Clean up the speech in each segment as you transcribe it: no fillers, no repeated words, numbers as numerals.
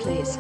please.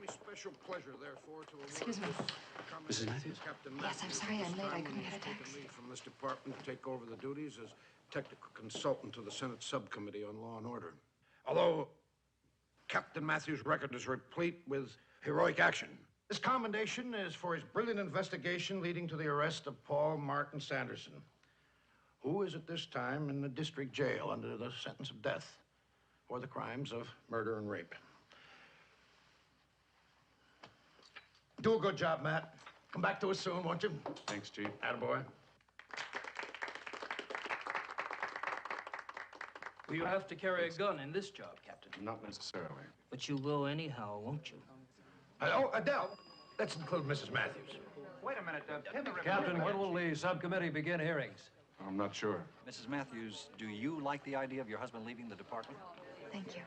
Special pleasure, therefore, to Excuse me. Mrs. Matthews? Yes, I'm sorry I'm late. I couldn't get a taxi. From this department to take over the duties as technical consultant to the Senate Subcommittee on Law and Order. Although Captain Matthews' record is replete with heroic action, this commendation is for his brilliant investigation leading to the arrest of Paul Martin Sanderson, who is at this time in the district jail under the sentence of death for the crimes of murder and rape. Do a good job, Matt. Come back to us soon, won't you? Thanks, Chief. Attaboy. Will you have to carry a gun in this job, Captain? Not necessarily. But you will anyhow, won't you? Oh, Adele. Let's include Mrs. Matthews. Wait a minute, Captain, when will the subcommittee begin hearings? I'm not sure. Mrs. Matthews, do you like the idea of your husband leaving the department? Thank you.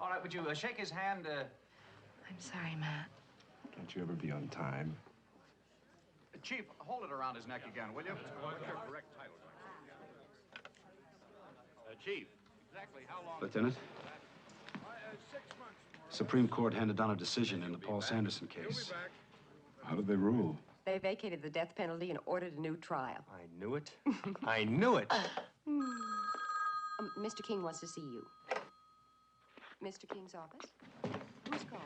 All right, would you shake his hand? I'm sorry, Matt. Can't you ever be on time? Chief, hold it around his neck again, will you? Chief, exactly how long... Lieutenant? Supreme Court handed down a decision in the Paul Sanderson case. How did they rule? They vacated the death penalty and ordered a new trial. I knew it. I knew it. Mr. King wants to see you. Mr. King's office? Who's calling?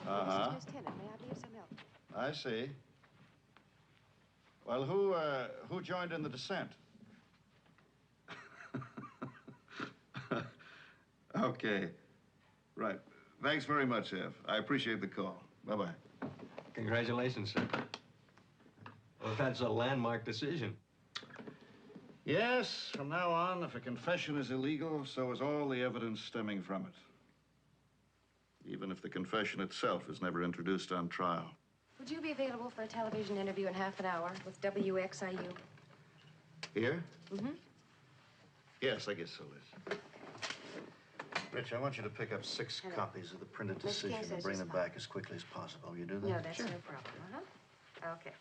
Uh-huh. This is Miss Tennant. May I be of some help? I see. Well, who joined in the dissent? Okay. Right. Thanks very much, Ev. I appreciate the call. Bye-bye. Congratulations, sir. Well, that's a landmark decision. Yes, from now on, if a confession is illegal, so is all the evidence stemming from it. Even if the confession itself is never introduced on trial. Would you be available for a television interview in half an hour with WXIU? Here? Mm-hmm. Yes, I guess so, Liz. Rich, I want you to pick up 6 copies of the printed decision and bring them back as quickly as possible. You do that? No, that's no problem. Okay.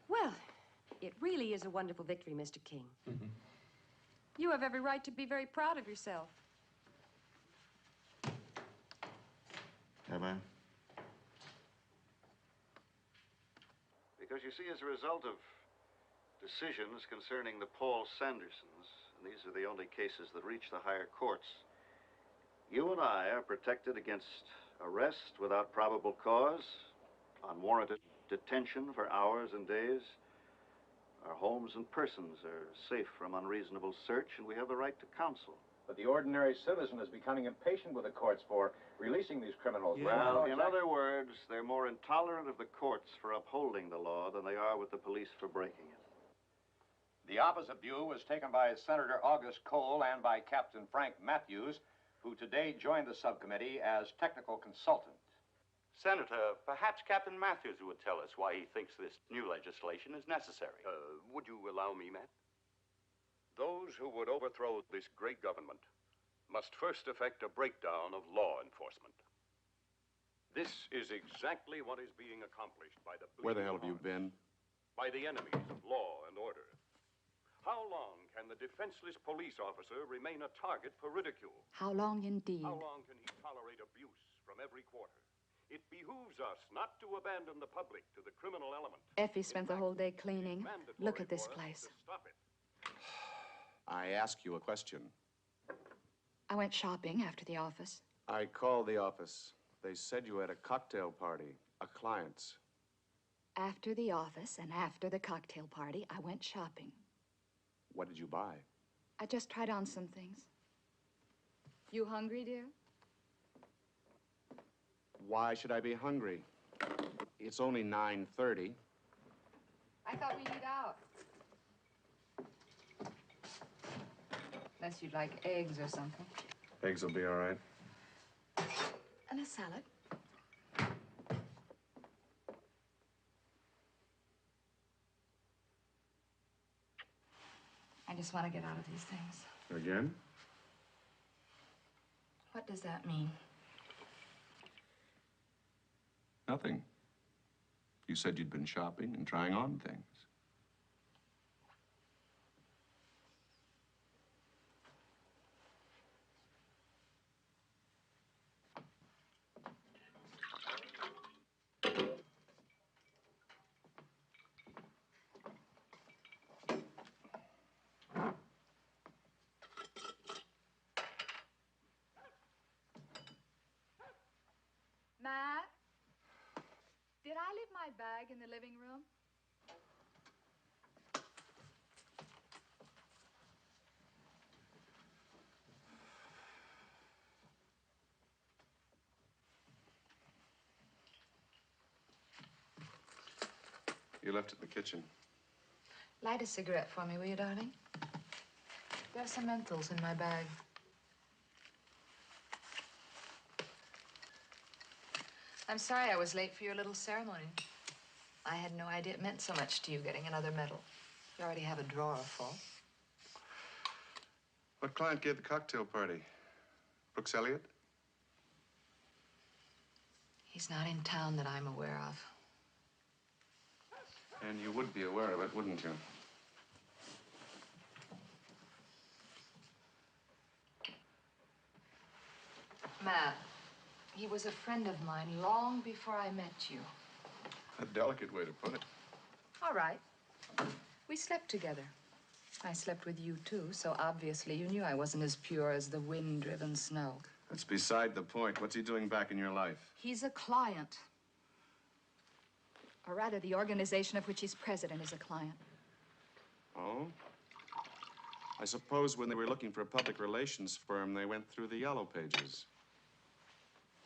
Well, it really is a wonderful victory, Mr. King. Mm-hmm. You have every right to be very proud of yourself. have I? Because you see, as a result of decisions concerning the Paul Sandersons, and these are the only cases that reach the higher courts, you and I are protected against arrest without probable cause, unwarranted detention for hours and days. Our homes and persons are safe from unreasonable search, and we have the right to counsel. But the ordinary citizen is becoming impatient with the courts for releasing these criminals. Well, in other words, they're more intolerant of the courts for upholding the law than they are with the police for breaking it. The opposite view was taken by Senator August Cole and by Captain Frank Matthews, who today joined the subcommittee as technical consultant. Senator, perhaps Captain Matthews would tell us why he thinks this new legislation is necessary. Would you allow me, Matt? Those who would overthrow this great government must first effect a breakdown of law enforcement. This is exactly what is being accomplished by the... Where the hell have you been? By the enemies of law and order. How long can the defenseless police officer remain a target for ridicule? How long indeed? How long can he tolerate abuse from every quarter? It behooves us not to abandon the public to the criminal element. Effie spent the whole day cleaning. Look at this place. Stop it. I ask you a question. I went shopping after the office. I called the office. They said you had a cocktail party, a client's. After the office and after the cocktail party, I went shopping. What did you buy? I just tried on some things. You hungry, dear? Why should I be hungry? It's only 9:30. I thought we'd eat out. Unless you'd like eggs or something. Eggs will be all right. And a salad. I just want to get out of these things. Again? What does that mean? Nothing. You said you'd been shopping and trying on things. Matt? Did I leave my bag in the living room? You left it in the kitchen. Light a cigarette for me, will you, darling? There's some menthols in my bag. I'm sorry I was late for your little ceremony. I had no idea it meant so much to you getting another medal. You already have a drawer full. What client gave the cocktail party? Brooks Elliott? He's not in town that I'm aware of. And you would be aware of it, wouldn't you? Matt, he was a friend of mine long before I met you. A delicate way to put it. All right. We slept together. I slept with you, too, so obviously you knew I wasn't as pure as the wind-driven snow. That's beside the point. What's he doing back in your life? He's a client. Or rather, the organization of which he's president is a client. Oh? I suppose when they were looking for a public relations firm, they went through the yellow pages.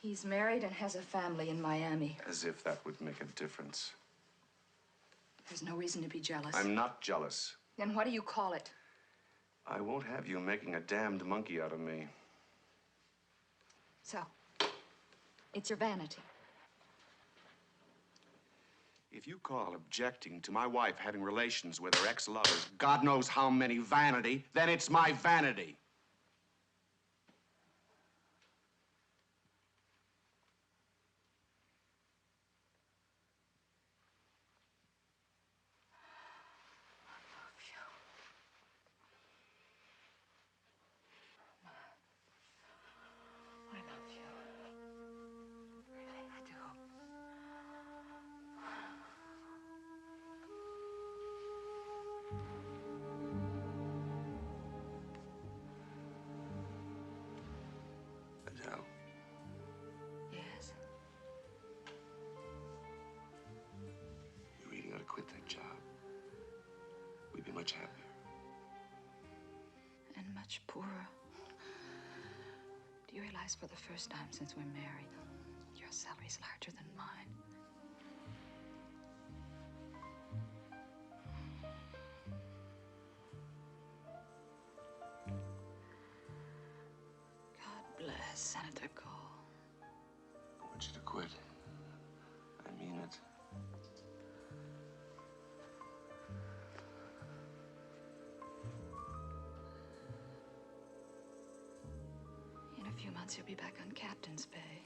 He's married and has a family in Miami. As if that would make a difference. There's no reason to be jealous. I'm not jealous. Then what do you call it? I won't have you making a damned monkey out of me. So, it's your vanity. If you call objecting to my wife having relations with her ex-lovers God knows how many vanity, then it's my vanity. that job, we'd be much happier. And much poorer. Do you realize for the first time since we're married, your salary's larger than mine? God bless Senator Cole. I want you to quit. I mean it. In a few months, you'll be back on captain's pay.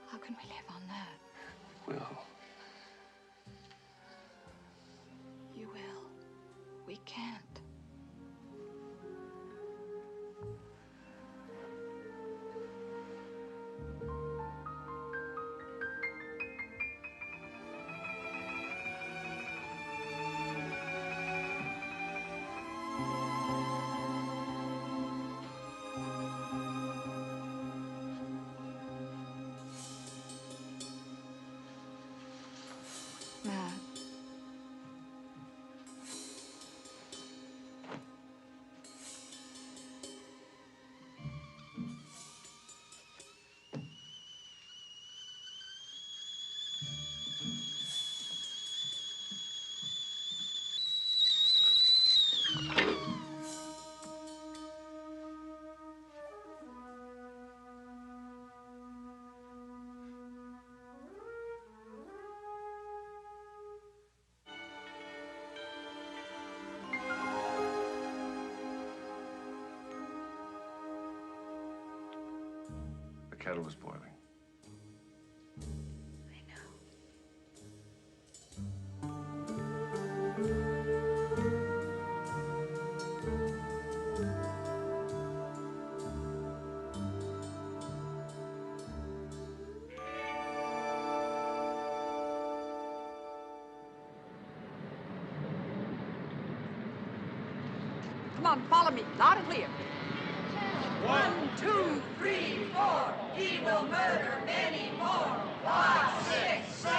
How can we live on that? Will. You will. We can't. Matt. The kettle is boiling. I know. Come on, follow me, loud and clear. 1, 2, 3, 4. He will murder many more. 5, 6, 7,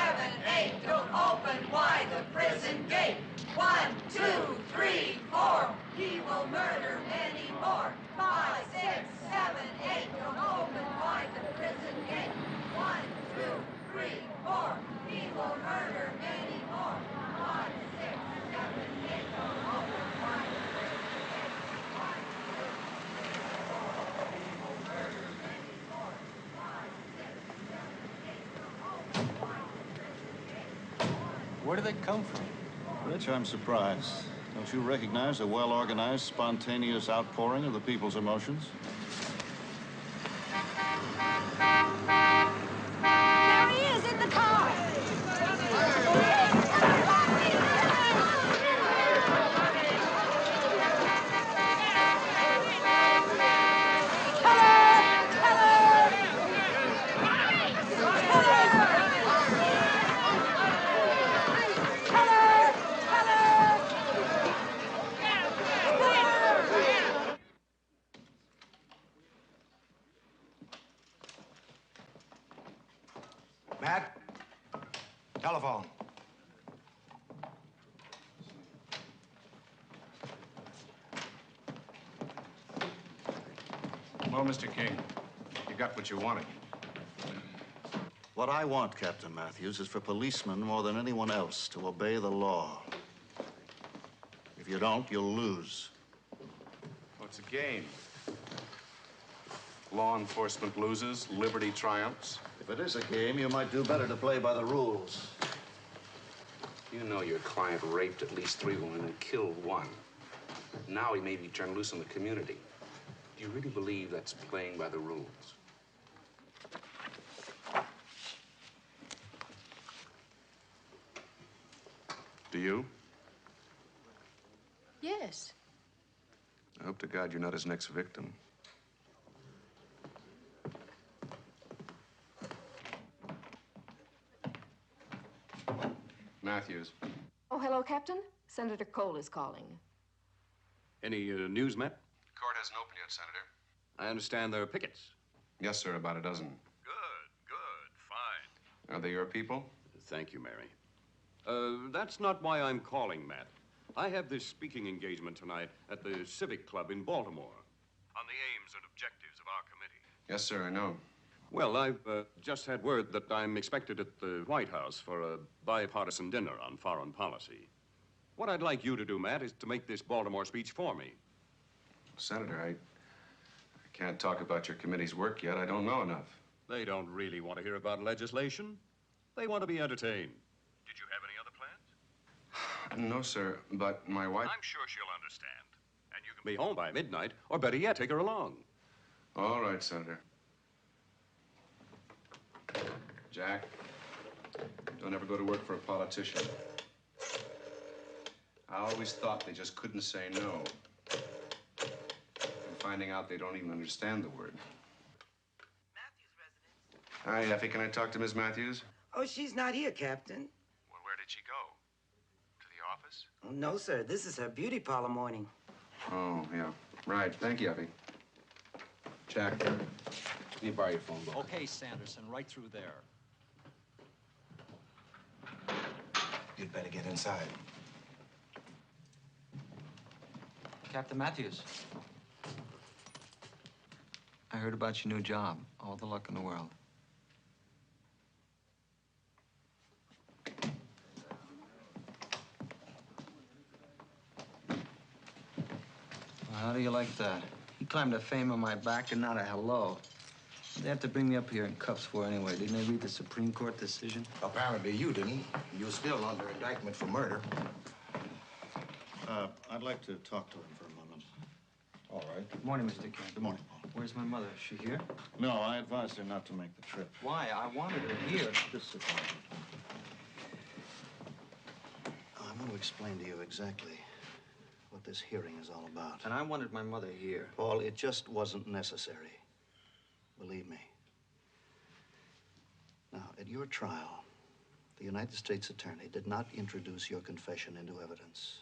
8. Don't open wide the prison gate. 1, 2, 3, 4. He will murder many more. 5, 6, 7, 8. Don't open wide the prison gate. 1, 2, 3, 4. He will murder many more. 5, 6, 7, 8. Don't open wide the prison gate. 1, 2, 3, 4. He will murder many more. 5, 6, 7, 8. Don't open wide the prison gate. Where do they come from? Rich, I'm surprised. Don't you recognize a well-organized, spontaneous outpouring of the people's emotions? There he is in the car. Matt? Telephone. Well, Mr. King, you got what you wanted. What I want, Captain Matthews, is for policemen more than anyone else to obey the law. If you don't, you'll lose. Well, it's a game. Law enforcement loses, liberty triumphs. If it is a game, you might do better to play by the rules. You know your client raped at least 3 women and killed 1. Now he may be turned loose in the community. Do you really believe that's playing by the rules? Do you? Yes. I hope to God you're not his next victim. Matthews. Oh, hello, Captain. Senator Cole is calling. Any news, Matt? The court hasn't opened yet, Senator. I understand there are pickets. Yes, sir, about a dozen. Good, fine. Are they your people? Thank you, Mary. That's not why I'm calling, Matt. I have this speaking engagement tonight at the Civic Club in Baltimore on the aims and objectives of our committee. Yes, sir, I know. Well, I've just had word that I'm expected at the White House for a bipartisan dinner on foreign policy. What I'd like you to do, Matt, is to make this Baltimore speech for me. Senator, I can't talk about your committee's work yet. I don't know enough. They don't really want to hear about legislation. They want to be entertained. Did you have any other plans? No, sir, but my wife... I'm sure she'll understand. And you can be home by midnight, or better yet, take her along. All right, Senator. Jack, don't ever go to work for a politician. I always thought they just couldn't say no. I'm finding out they don't even understand the word. Hi, Effie, can I talk to Miss Matthews? Oh, she's not here, Captain. Well, where did she go? To the office? Oh, no, sir. This is her beauty parlor morning. Oh, yeah. Right. Thank you, Effie. Jack, can you borrow your phone book? Okay, Sanderson, right through there. You'd better get inside. Captain Matthews. I heard about your new job. All the luck in the world. Well, how do you like that? He climbed a fame on my back and not a hello. They have to bring me up here in cuffs for anyway. Didn't they read the Supreme Court decision? Apparently you didn't. You're still under indictment for murder. I'd like to talk to him for a moment. All right. Good morning, Mr. King. Good morning, Paul. Where's my mother? Is she here? No, I advised her not to make the trip. Why? I wanted her here. Just sit down. I want to explain to you exactly what this hearing is all about. And I wanted my mother here. Paul, it just wasn't necessary. Believe me. Now, at your trial, the United States Attorney did not introduce your confession into evidence.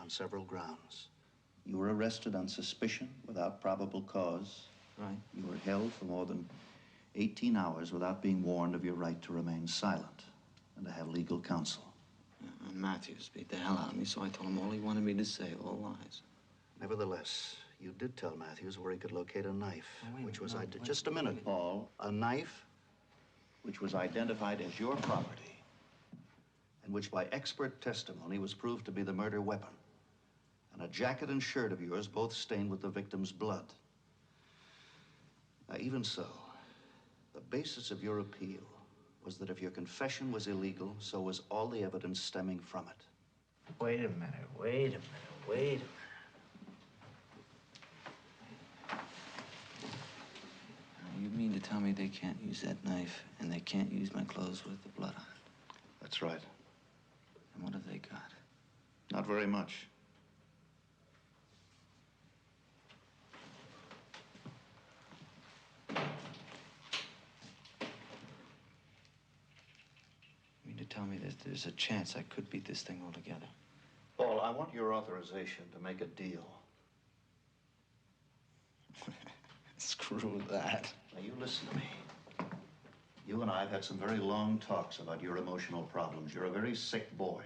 On several grounds. You were arrested on suspicion without probable cause. Right. You were held for more than 18 hours without being warned of your right to remain silent and to have legal counsel. And Matthews beat the hell out of me, so I told him all he wanted me to say, all lies. Nevertheless, you did tell Matthews where he could locate a knife, which was wait, just a minute, Paul. A knife which was identified as your property and which by expert testimony was proved to be the murder weapon. And a jacket and shirt of yours, both stained with the victim's blood. Now, even so, the basis of your appeal was that if your confession was illegal, so was all the evidence stemming from it. Wait a minute, wait a minute, wait a minute. You mean to tell me they can't use that knife and they can't use my clothes with the blood on it? That's right. And what have they got? Not very much. You mean to tell me that there's a chance I could beat this thing altogether? Paul, I want your authorization to make a deal. Screw that. Now, you listen to me. You and I have had some very long talks about your emotional problems. You're a very sick boy.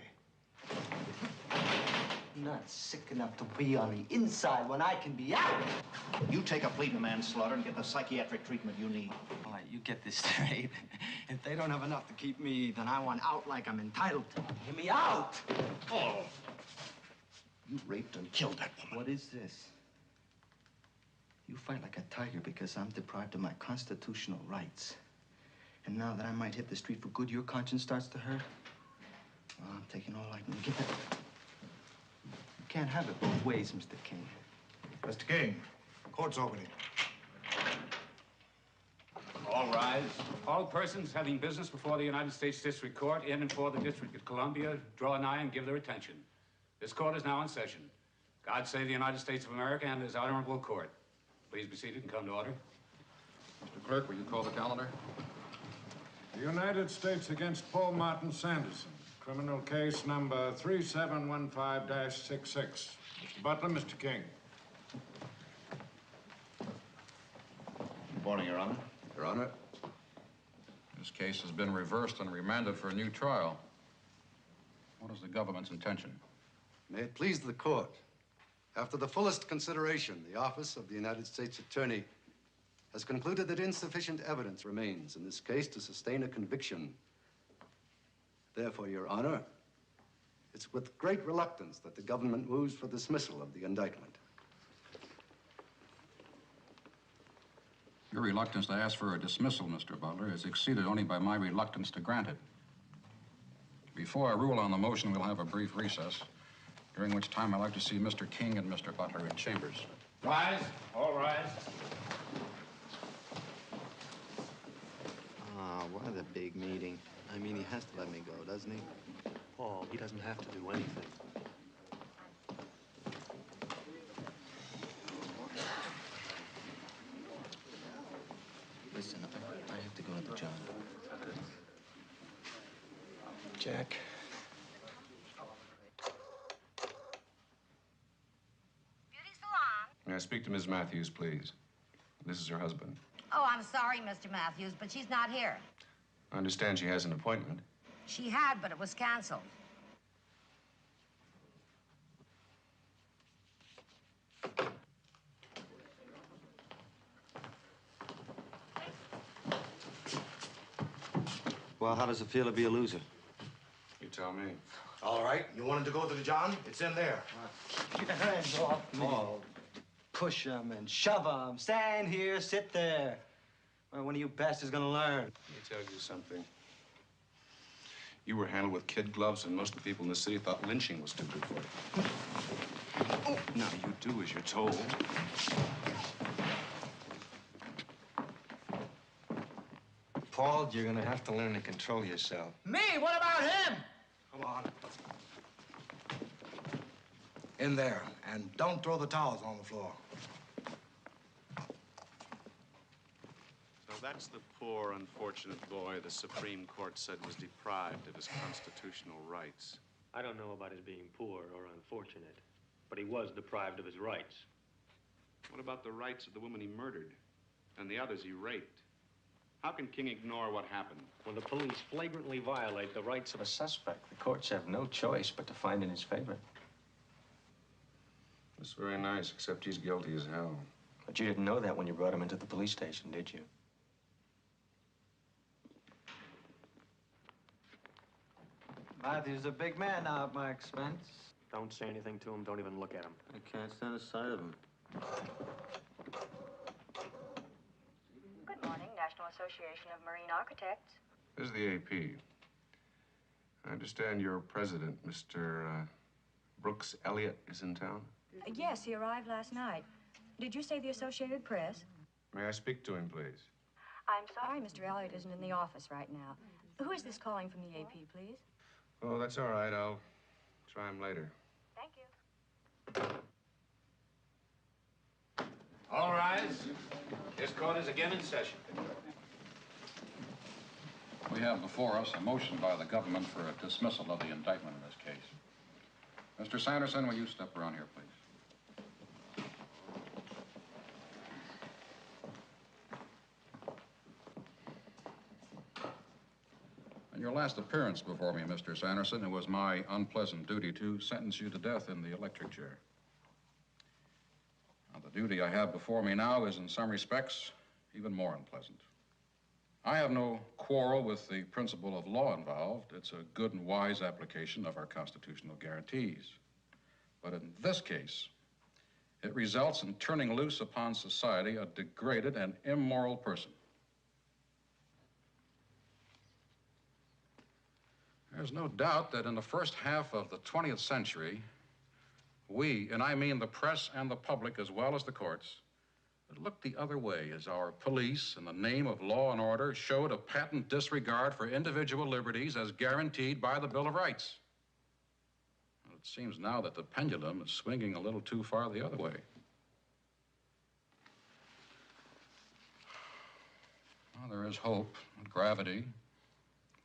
I'm not sick enough to be on the inside when I can be out. You take a plea to manslaughter and get the psychiatric treatment you need. All right, you get this straight. If they don't have enough to keep me, then I want out like I'm entitled to. Get me out! Oh! You raped and killed that woman. What is this? You fight like a tiger because I'm deprived of my constitutional rights. And now that I might hit the street for good, your conscience starts to hurt? Well, I'm taking all I can get. You can't have it both ways, Mr. King. Mr. King, court's opening. All rise. All persons having business before the United States District Court in and for the District of Columbia draw nigh and give their attention. This court is now in session. God save the United States of America and his honorable court. Please be seated and come to order. Mr. Clerk, will you call the calendar? The United States against Paul Martin Sanderson. Criminal case number 3715-66. Mr. Butler, Mr. King. Good morning, Your Honor. Your Honor. This case has been reversed and remanded for a new trial. What is the government's intention? May it please the court, after the fullest consideration, the Office of the United States Attorney has concluded that insufficient evidence remains in this case to sustain a conviction. Therefore, Your Honor, it's with great reluctance that the government moves for dismissal of the indictment. Your reluctance to ask for a dismissal, Mr. Butler, is exceeded only by my reluctance to grant it. Before I rule on the motion, we'll have a brief recess, during which time I'd like to see Mr. King and Mr. Butler in chambers. Rise. All rise. Oh, what a big meeting. I mean, he has to let me go, doesn't he? Paul, he doesn't have to do anything. Listen, I have to go to John. Jack. May I speak to Ms. Matthews, please? This is her husband. Oh, I'm sorry, Mr. Matthews, but she's not here. I understand she has an appointment. She had, but it was canceled. Well, how does it feel to be a loser? You tell me. All right, you wanted to go to the John? It's in there. Keep your hands off me. Paul, Push them and shove them. Stand here, sit there. Well, when are you bastards gonna learn? Let me tell you something. You were handled with kid gloves, and most of the people in the city thought lynching was too good for you. Oh, now you do as you're told. Paul, you're gonna have to learn to control yourself. Me? What about him? Come on. In there, and don't throw the towels on the floor. So that's the poor, unfortunate boy the Supreme Court said was deprived of his constitutional rights. I don't know about his being poor or unfortunate, but he was deprived of his rights. What about the rights of the woman he murdered and the others he raped? How can King ignore what happened? When the police flagrantly violate the rights of a suspect, the courts have no choice but to find in his favor. That's very nice, except he's guilty as hell. But you didn't know that when you brought him into the police station, did you? Matthew's is a big man now at my expense. Don't say anything to him. Don't even look at him. I can't stand the sight of him. Good morning, National Association of Marine Architects. This is the AP. I understand your president, Mr. Brooks Elliott, is in town? Yes, he arrived last night. Did you say the Associated Press? May I speak to him, please? I'm sorry, Mr. Elliott isn't in the office right now. Who is this calling from the AP, please? Oh, that's all right. I'll try him later. Thank you. All rise. This court is again in session. We have before us a motion by the government for a dismissal of the indictment in this case. Mr. Sanderson, will you step around here, please? In your last appearance before me, Mr. Sanderson, it was my unpleasant duty to sentence you to death in the electric chair. Now, the duty I have before me now is, in some respects, even more unpleasant. I have no quarrel with the principle of law involved. It's a good and wise application of our constitutional guarantees. But in this case, it results in turning loose upon society a degraded and immoral person. There's no doubt that in the first half of the 20th century, we, and I mean the press and the public as well as the courts, looked the other way as our police, in the name of law and order, showed a patent disregard for individual liberties as guaranteed by the Bill of Rights. Well, it seems now that the pendulum is swinging a little too far the other way. Well, there is hope and gravity.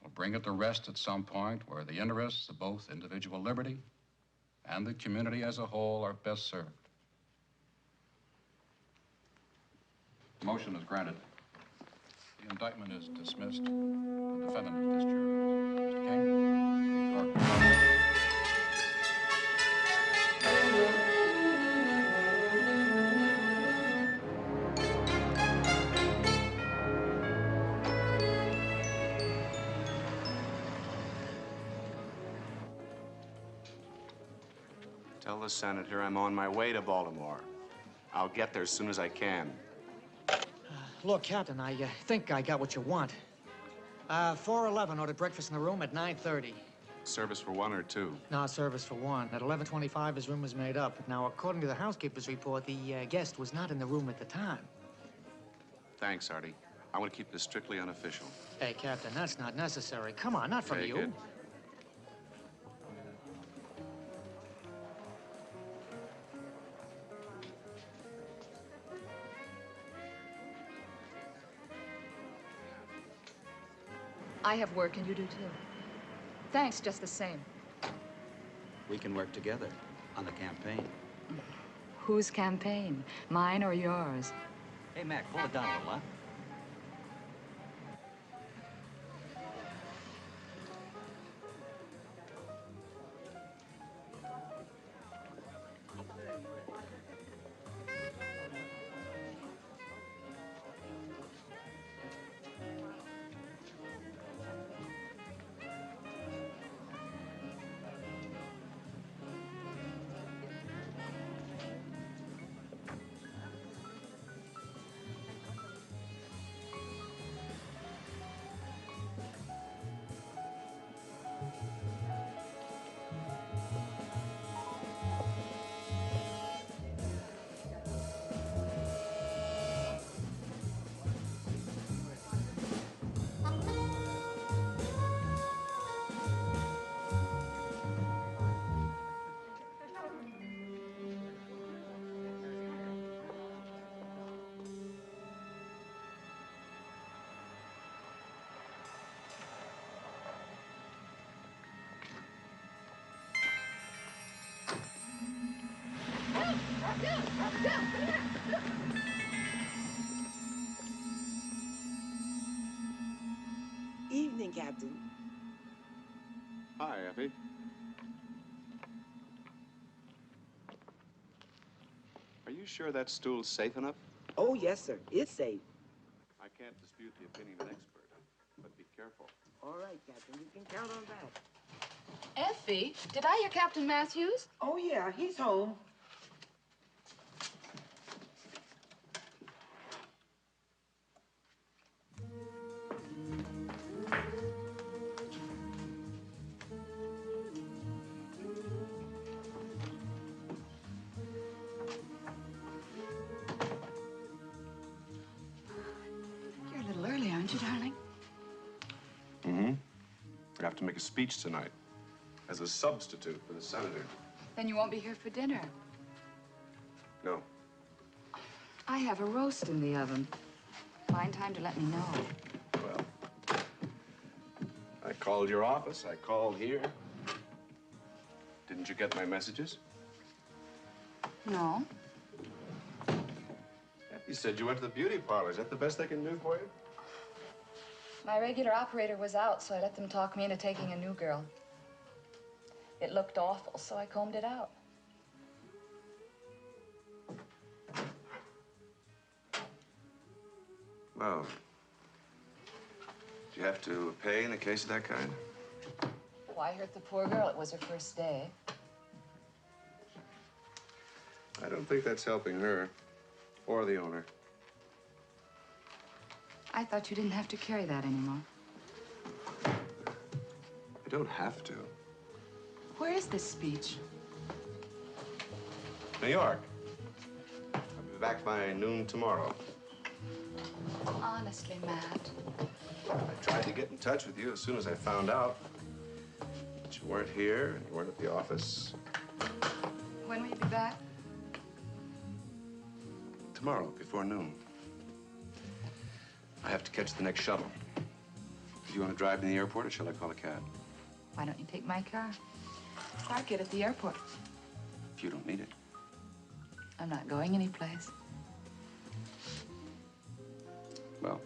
We'll bring it to rest at some point where the interests of both individual liberty and the community as a whole are best served. Motion is granted. The indictment is dismissed. The defendant is discharged. Mr. King, the court. Tell the senator I'm on my way to Baltimore. I'll get there as soon as I can. Look, Captain, I think I got what you want. 411 ordered breakfast in the room at 9:30. Service for one or two? No, service for one. At 11:25, his room was made up. Now, according to the housekeeper's report, the guest was not in the room at the time. Thanks, Artie. I want to keep this strictly unofficial. Hey, Captain, that's not necessary. Come on, not from Very you. good. I have work and you do too. Thanks, just the same. We can work together on the campaign. Whose campaign? Mine or yours? Hey, Mac, pull it down a little, huh? Evening, Captain. Hi, Effie. Are you sure that stool's safe enough? Oh, yes, sir. It's safe. I can't dispute the opinion of an expert, but be careful. All right, Captain. You can count on that. Effie, did I hear Captain Matthews? Oh, yeah. He's home. You're a little early, aren't you, darling? Mm-hmm. I have to make a speech tonight as a substitute for the senator. Then you won't be here for dinner. No. I have a roast in the oven. Find time to let me know. Well, I called your office. I called here. Didn't you get my messages? No. You said you went to the beauty parlor. Is that the best I can do for you? My regular operator was out, so I let them talk me into taking a new girl. It looked awful, so I combed it out. Well, do you have to pay in a case of that kind? Why hurt the poor girl? It was her first day. I don't think that's helping her or the owner. I thought you didn't have to carry that anymore. I don't have to. Where is this speech? New York. I'll be back by noon tomorrow. Honestly, Matt. I tried to get in touch with you as soon as I found out. But you weren't here, and you weren't at the office. When will you be back? Tomorrow, before noon. I have to catch the next shuttle. Do you want to drive to the airport, or shall I call a cab? Why don't you take my car? Park it at the airport. If you don't need it. I'm not going anyplace. Well,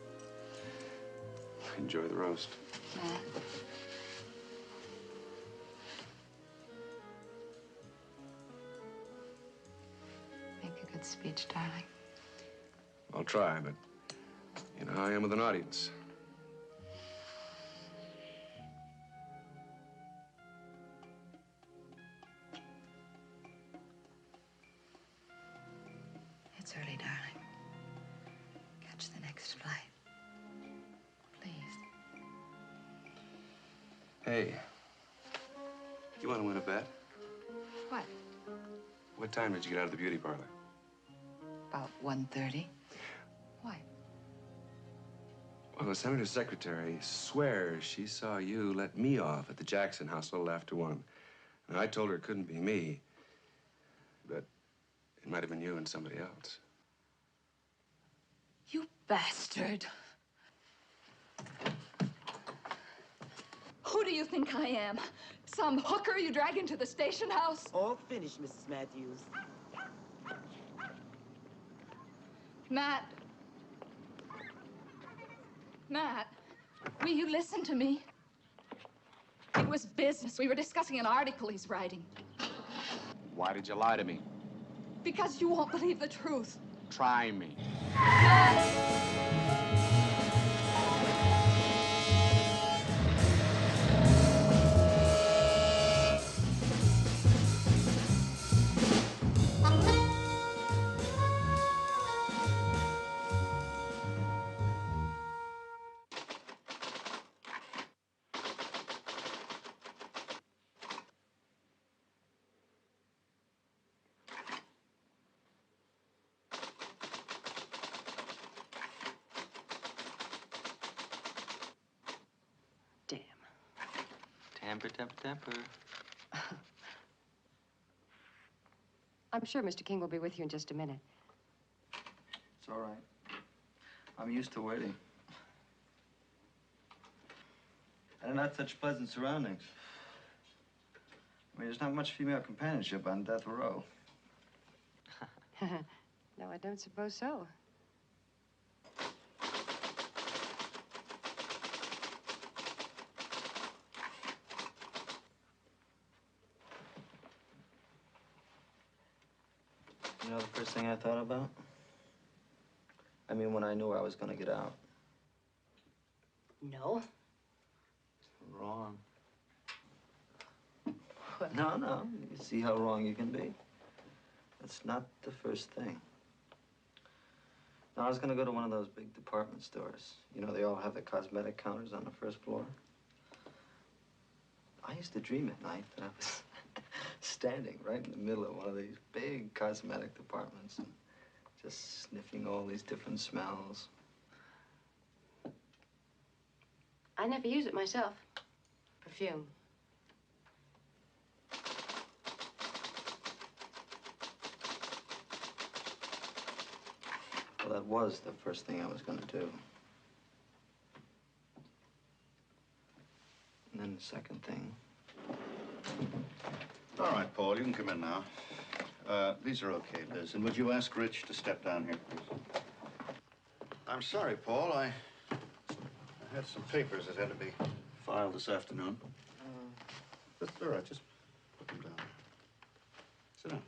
enjoy the roast. Matt. Make a good speech, darling. I'll try, but you know how I am with an audience. It's early, darling. Catch the next flight. Please. Hey, you want to win a bet? What? What time did you get out of the beauty parlor? About 1:30. Why? Well, the senator's secretary swears she saw you let me off at the Jackson house a little after 1. And I told her it couldn't be me, but it might have been you and somebody else. You bastard. Who do you think I am? Some hooker you drag into the station house? All finished, Mrs. Matthews. Matt. Matt, will you listen to me? It was business. We were discussing an article he's writing. Why did you lie to me? Because you won't believe the truth. Try me. Temper, temper, temper. I'm sure Mr. King will be with you in just a minute. It's all right. I'm used to waiting. And not such pleasant surroundings. I mean, there's not much female companionship on death row. No, I don't suppose so. You know the first thing I thought about? I mean, when I knew I was gonna get out. No? Wrong. No, no. You see how wrong you can be? That's not the first thing. Now, I was gonna go to one of those big department stores. You know, they all have the cosmetic counters on the first floor. I used to dream at night that I was standing right in the middle of one of these big cosmetic departments and just sniffing all these different smells. I never use it myself. Perfume. Well, that was the first thing I was gonna do. And then the second thing. All right, Paul, you can come in now. These are okay, Liz. And would you ask Rich to step down here, please? I'm sorry, Paul. I had some papers that had to be filed this afternoon. That's all right. Just put them down. Sit down.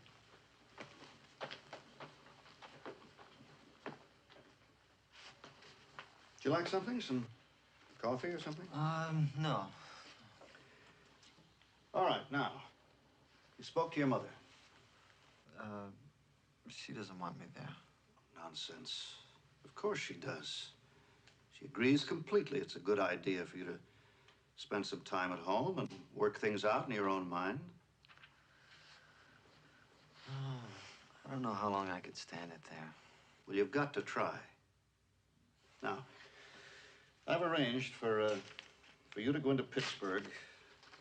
Would you like something? Some coffee or something? No. All right, now. You spoke to your mother. She doesn't want me there. Nonsense. Of course she does. She agrees completely. It's a good idea for you to spend some time at home and work things out in your own mind. I don't know how long I could stand it there. Well, you've got to try. Now, I've arranged for you to go into Pittsburgh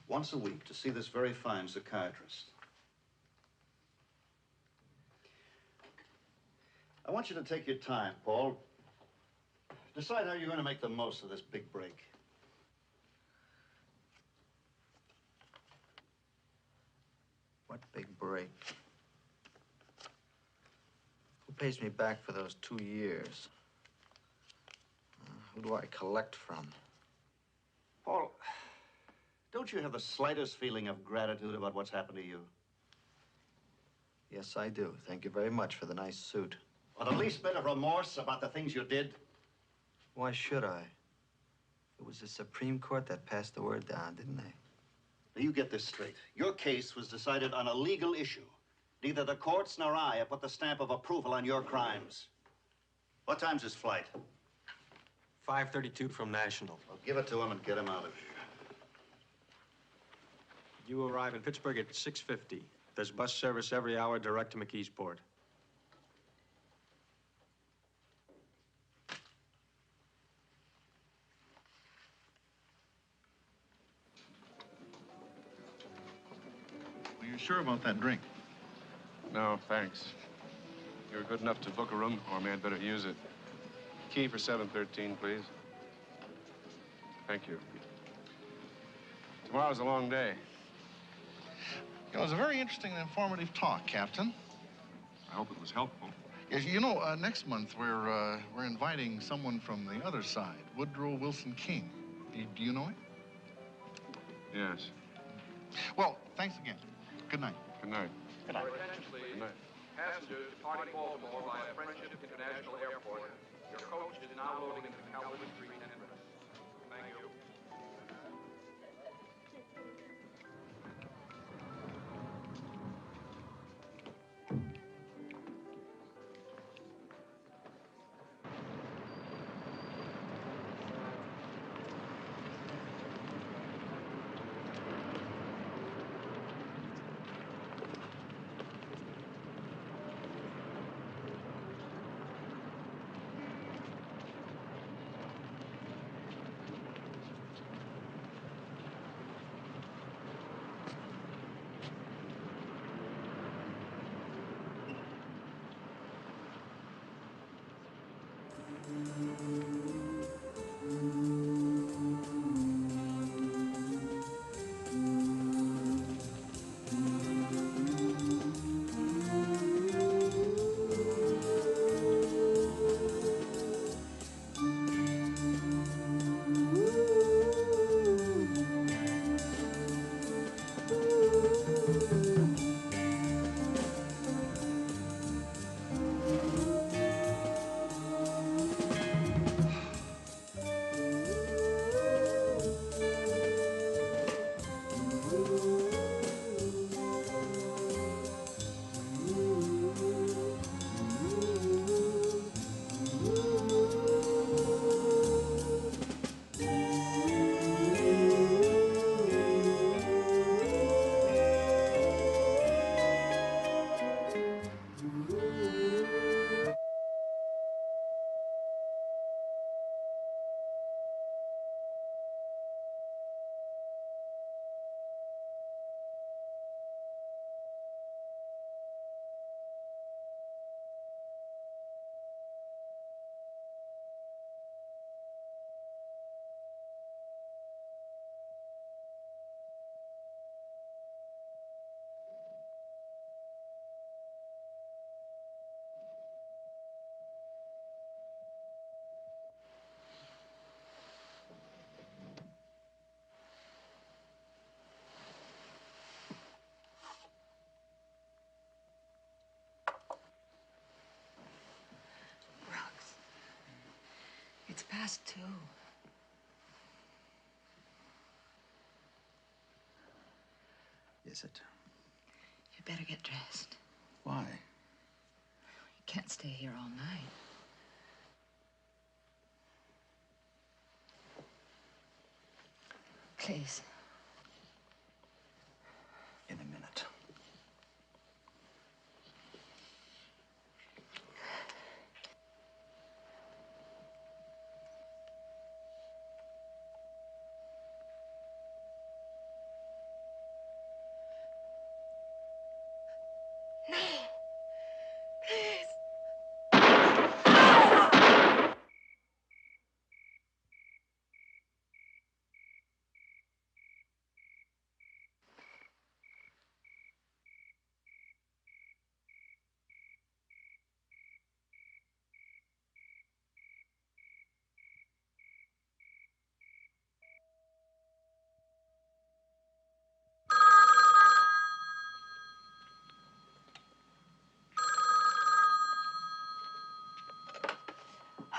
once a week to see this very fine psychiatrist. I want you to take your time, Paul. Decide how you're going to make the most of this big break. What big break? Who pays me back for those 2 years? Who do I collect from? Paul, don't you have the slightest feeling of gratitude about what's happened to you? Yes, I do. Thank you very much for the nice suit. Or the least bit of remorse about the things you did? Why should I? It was the Supreme Court that passed the word down, didn't they? Now, you get this straight. Your case was decided on a legal issue. Neither the courts nor I have put the stamp of approval on your crimes. What time's his flight? 5:32 from National. Well, give it to him and get him out of here. You arrive in Pittsburgh at 6:50. There's bus service every hour direct to McKeesport. Are you sure about that drink? No, thanks. You were good enough to book a room for me. I'd better use it. Key for 713, please. Thank you. Tomorrow's a long day. It was a very interesting and informative talk, Captain. I hope it was helpful. Yes, you know, next month we're inviting someone from the other side, Woodrow Wilson King. Do you know him? Yes. Well, thanks again. Good night. Good night. Good night. Attention, please. Good night. Passengers departing Baltimore via Friendship International Airport. Your coach is now loading into Calvin Street entrance. Thank you. It's past 2. Is it? You'd better get dressed. Why? You can't stay here all night. Please. In a minute.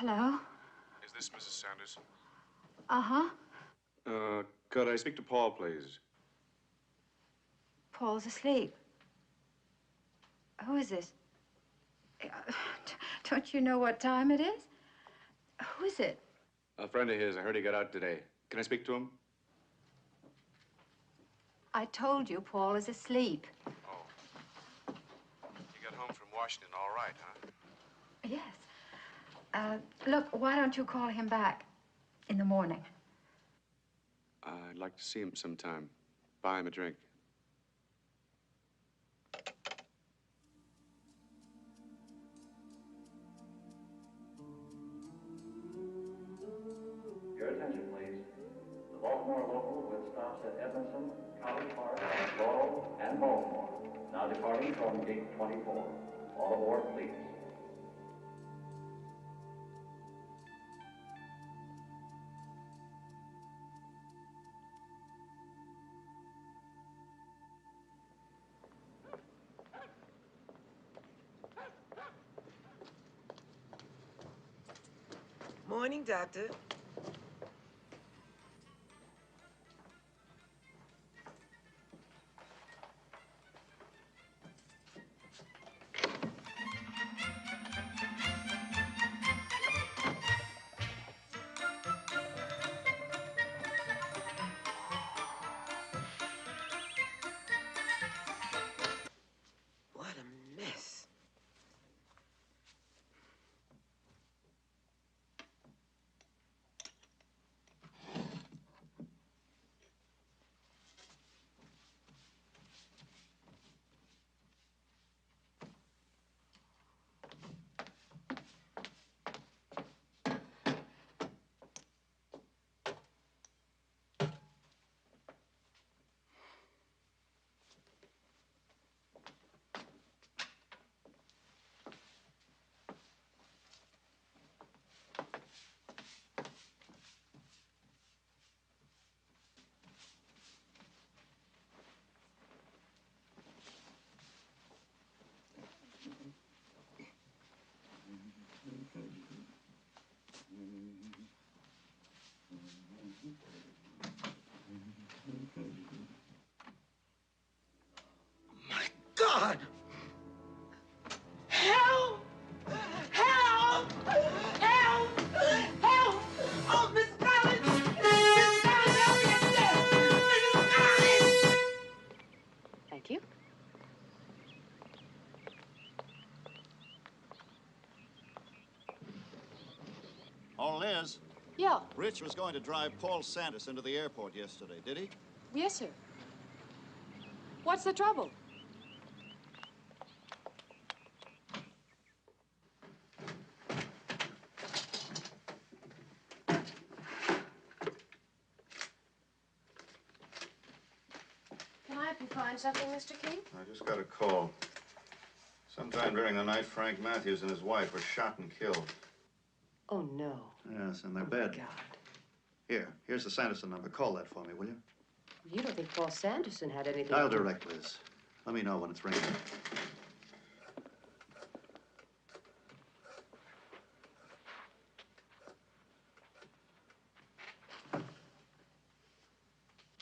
Hello? Is this Mrs. Sanderson? Uh-huh. Could I speak to Paul, please? Paul's asleep. Who is this? Don't you know what time it is? Who is it? A friend of his. I heard he got out today. Can I speak to him? I told you Paul is asleep. Oh. You got home from Washington all right, huh? Yes. Look, why don't you call him back in the morning? I'd like to see him sometime. Buy him a drink. Your attention, please. The Baltimore local with stops at Edmondson, College Park, Laurel, and Baltimore. Now departing from gate 24. All aboard, please. Morning, Doctor. What a mess. God! Help! Help! Help! Help! Oh, Miss Collins! Miss Collins, help me! I'm dead! Miss Collins! Thank you. Oh, Liz. Yeah. Rich was going to drive Paul Sanderson to the airport yesterday, did he? Yes, sir. What's the trouble? Can I help you find something, Mr. King? I just got a call. Sometime during the night, Frank Matthews and his wife were shot and killed. Oh, no. Yes, in their bed. Here's the Sanderson number. Call that for me, will you? You don't think Paul Sanderson had anything I'll to do- direct Liz. Let me know when it's ringing.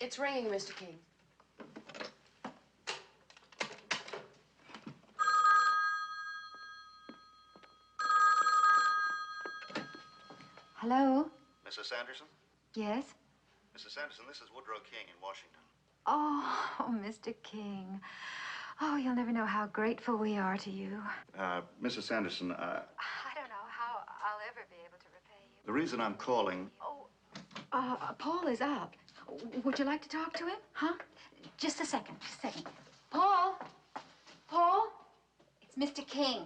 It's ringing, Mr. King. Hello? Mrs. Sanderson? Yes? Mrs. Sanderson, this is Woodrow King in Washington. Oh, Mr. King. Oh, you'll never know how grateful we are to you. Mrs. Sanderson, I don't know how I'll ever be able to repay you. the reason I'm calling... Paul is out. Would you like to talk to him? Huh? Just a second, Paul? Paul? It's Mr. King.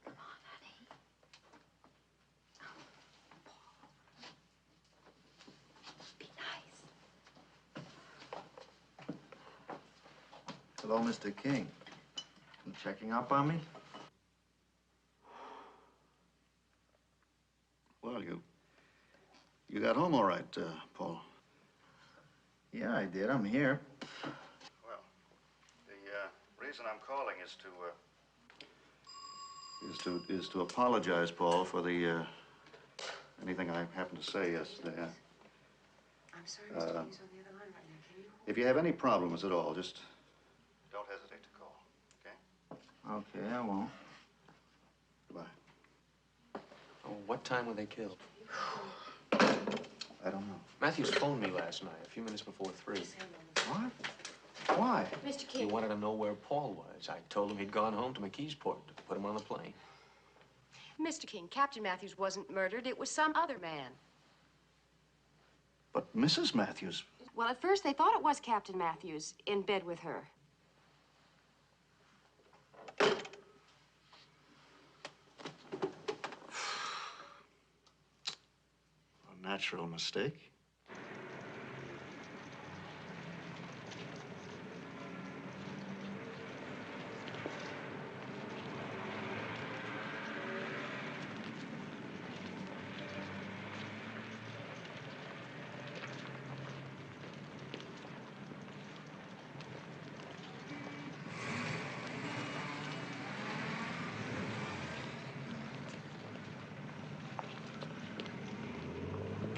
Come on, honey. Be nice. Hello, Mr. King. You checking up on me? Well, you got home all right, Paul. Yeah, I did. I'm here. Well, the reason I'm calling is to is to apologize, Paul, for the, anything I happened to say yesterday. I'm sorry, Mr. King's on the other line right now. Can you? If you have any problems at all, just don't hesitate to call, okay? Okay, I won't. Goodbye. Oh, what time were they killed? I don't know. Matthews phoned me last night, a few minutes before 3. What? Why? Mr. He King. wanted to know where Paul was. I told him he'd gone home to McKeesport to put him on the plane. Mr. King, Captain Matthews wasn't murdered. It was some other man. But Mrs. Matthews. Well, at first they thought it was Captain Matthews in bed with her. A natural mistake.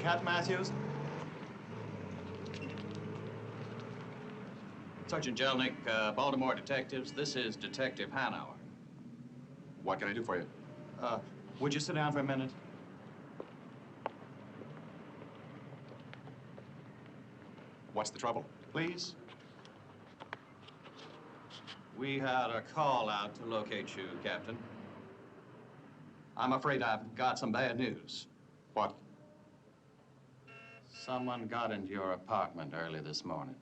Cat Matthews? Sergeant Jelnick, Baltimore detectives. This is Detective Hanauer. What can I do for you? Would you sit down for a minute? What's the trouble? Please. We had a call out to locate you, Captain. I'm afraid I've got some bad news. What? Someone got into your apartment early this morning.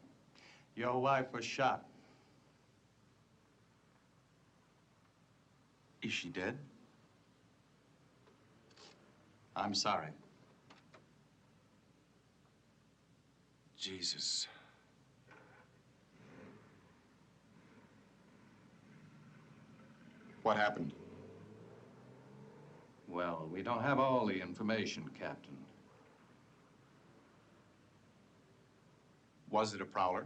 Your wife was shot. Is she dead? I'm sorry. Jesus. What happened? Well, we don't have all the information, Captain. Was it a prowler?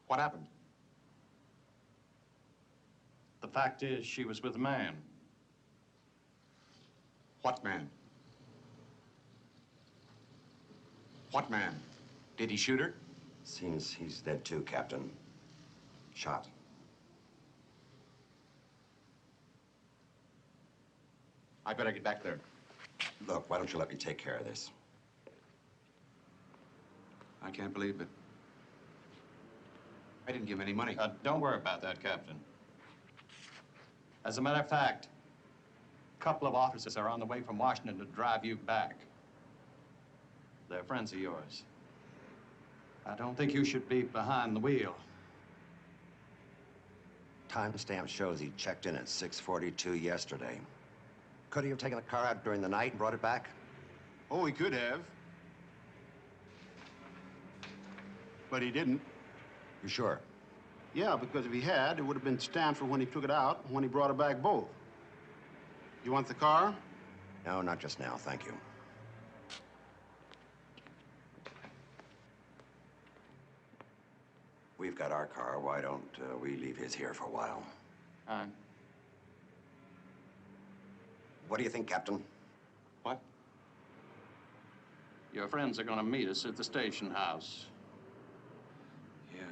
What happened? The fact is, she was with a man. What man? What man? Did he shoot her? Seems he's dead too, Captain. Shot. I better get back there. Look, why don't you let me take care of this? I can't believe it. I didn't give him any money. Don't worry about that, Captain. As a matter of fact, a couple of officers are on the way from Washington to drive you back. They're friends of yours. I don't think you should be behind the wheel. Timestamp shows he checked in at 6:42 yesterday. Could he have taken the car out during the night and brought it back? Oh, he could have. But he didn't. You sure? Yeah, because if he had, it would have been Stanford when he took it out and when he brought it back both. You want the car? No, not just now, thank you. We've got our car. Why don't we leave his here for a while? What do you think, Captain? What? Your friends are going to meet us at the station house. Yeah.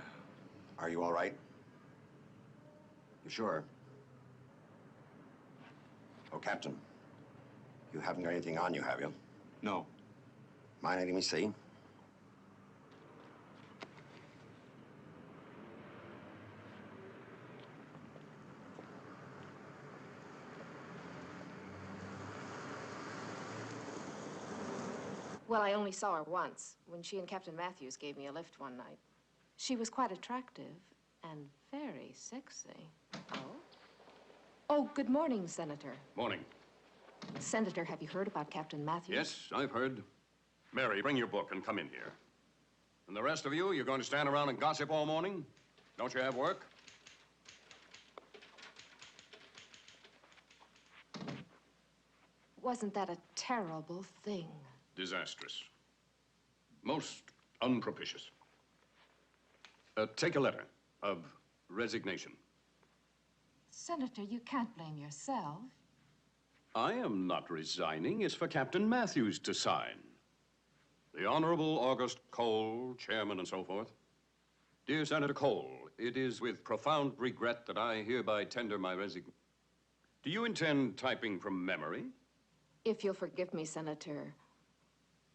Are you all right? You sure? Oh, Captain, you haven't got anything on you, have you? No. Mind letting me see? Well, I only saw her once, when she and Captain Matthews gave me a lift one night. She was quite attractive and very sexy. Oh? Oh, good morning, Senator. Morning. Senator, have you heard about Captain Matthews? Yes, I've heard. Mary, bring your book and come in here. And the rest of you, you're going to stand around and gossip all morning? Don't you have work? Wasn't that a terrible thing? Disastrous. Most unpropitious. Take a letter of resignation. Senator, you can't blame yourself. I am not resigning. It's for Captain Matthews to sign. The Honorable August Cole, Chairman and so forth. Dear Senator Cole, it is with profound regret that I hereby tender my resignation. Do you intend typing from memory? If you'll forgive me, Senator,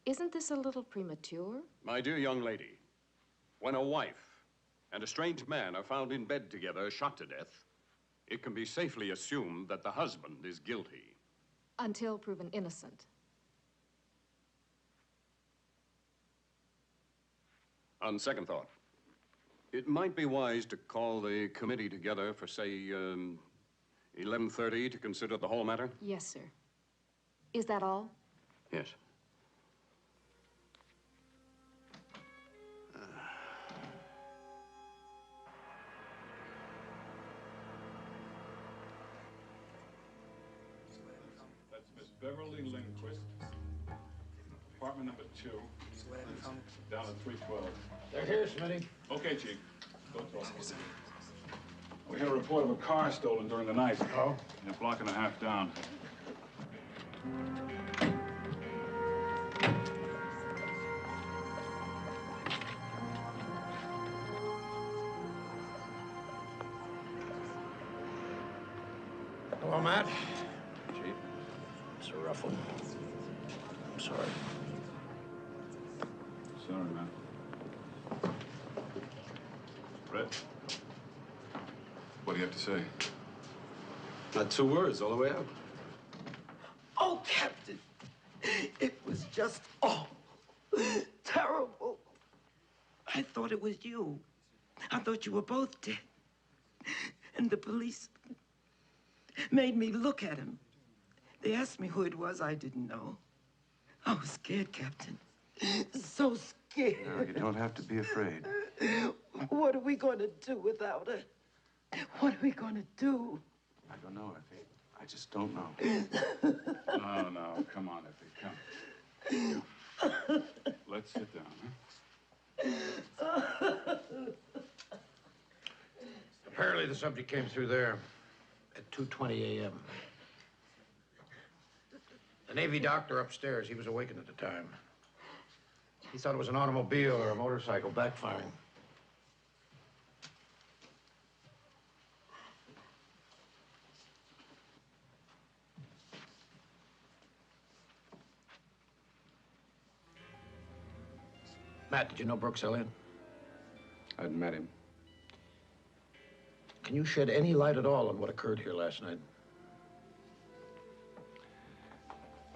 isn't this a little premature? My dear young lady, when a wife and a strange man are found in bed together, shot to death, it can be safely assumed that the husband is guilty. Until proven innocent. On second thought, it might be wise to call the committee together for, say, 11:30 to consider the whole matter? Yes, sir. Is that all? Yes. That's Miss Beverly Lindquist, apartment number 2, down at 312. They're here, Smitty. Okay, Chief. Go talk. We had a report of a car stolen during the night. Oh? A block and a half down. Hello, Matt. Chief? It's a rough one. I'm sorry. Sorry, man. Red? What do you have to say? Not 2 words, all the way out. Oh, Captain, it was just awful, terrible. I thought it was you. I thought you were both dead. And the police made me look at him. They asked me who it was. I didn't know. I was scared, Captain. So scared. No, you don't have to be afraid. What are we going to do without her? What are we going to do? I don't know, Effie. I just don't know. No, come on, Effie, come. Let's sit down, huh? Apparently the subject came through there at 2:20 a.m. The Navy doctor upstairs, he was awakened at the time. He thought it was an automobile or a motorcycle backfiring. Matt, did you know Brooks Elliott? I'd met him. Can you shed any light at all on what occurred here last night?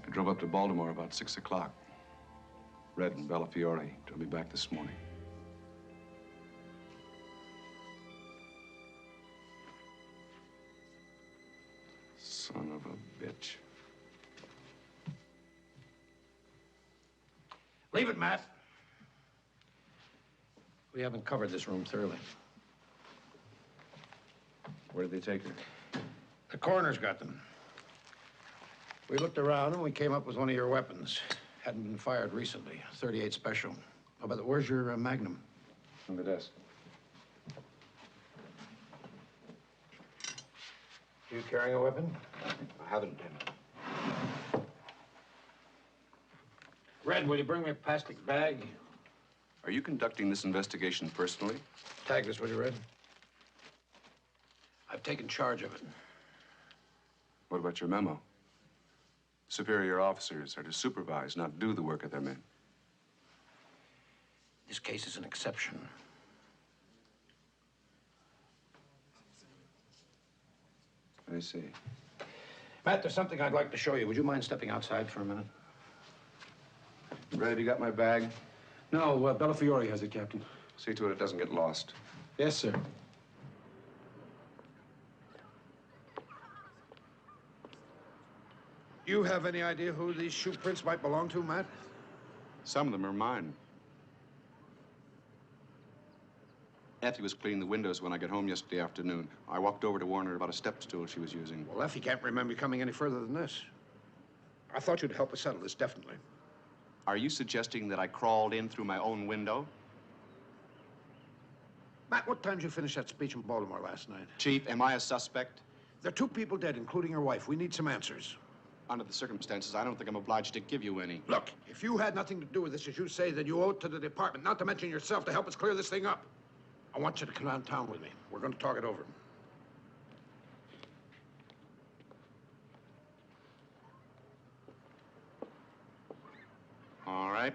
I drove up to Baltimore about 6 o'clock. Red and Bellafiore drove me back this morning. Son of a bitch. Leave it, Matt. We haven't covered this room thoroughly. Where did they take her? The coroner's got them. We looked around and we came up with one of your weapons. Hadn't been fired recently, 38 Special. Oh, but where's your Magnum? On the desk. You carrying a weapon? I haven't been. Red, will you bring me a plastic bag? Are you conducting this investigation personally? Tag this, will you, Red? I've taken charge of it. What about your memo? Superior officers are to supervise, not do the work of their men. This case is an exception. I see. Matt, there's something I'd like to show you. Would you mind stepping outside for a minute? Red, you got my bag? No, Bellafiore has it, Captain. See to it it doesn't get lost. Yes, sir. You have any idea who these shoe prints might belong to, Matt? Some of them are mine. Effie was cleaning the windows when I got home yesterday afternoon. I walked over to warn her about a step stool she was using. Well, Effie can't remember you coming any further than this. I thought you'd help us settle this, definitely. Are you suggesting that I crawled in through my own window? Matt, what time did you finish that speech in Baltimore last night? Chief, am I a suspect? There are 2 people dead, including your wife. We need some answers. Under the circumstances, I don't think I'm obliged to give you any. Look, if you had nothing to do with this, as you say, then you owe it to the department, not to mention yourself, to help us clear this thing up. I want you to come downtown with me. We're going to talk it over. All right.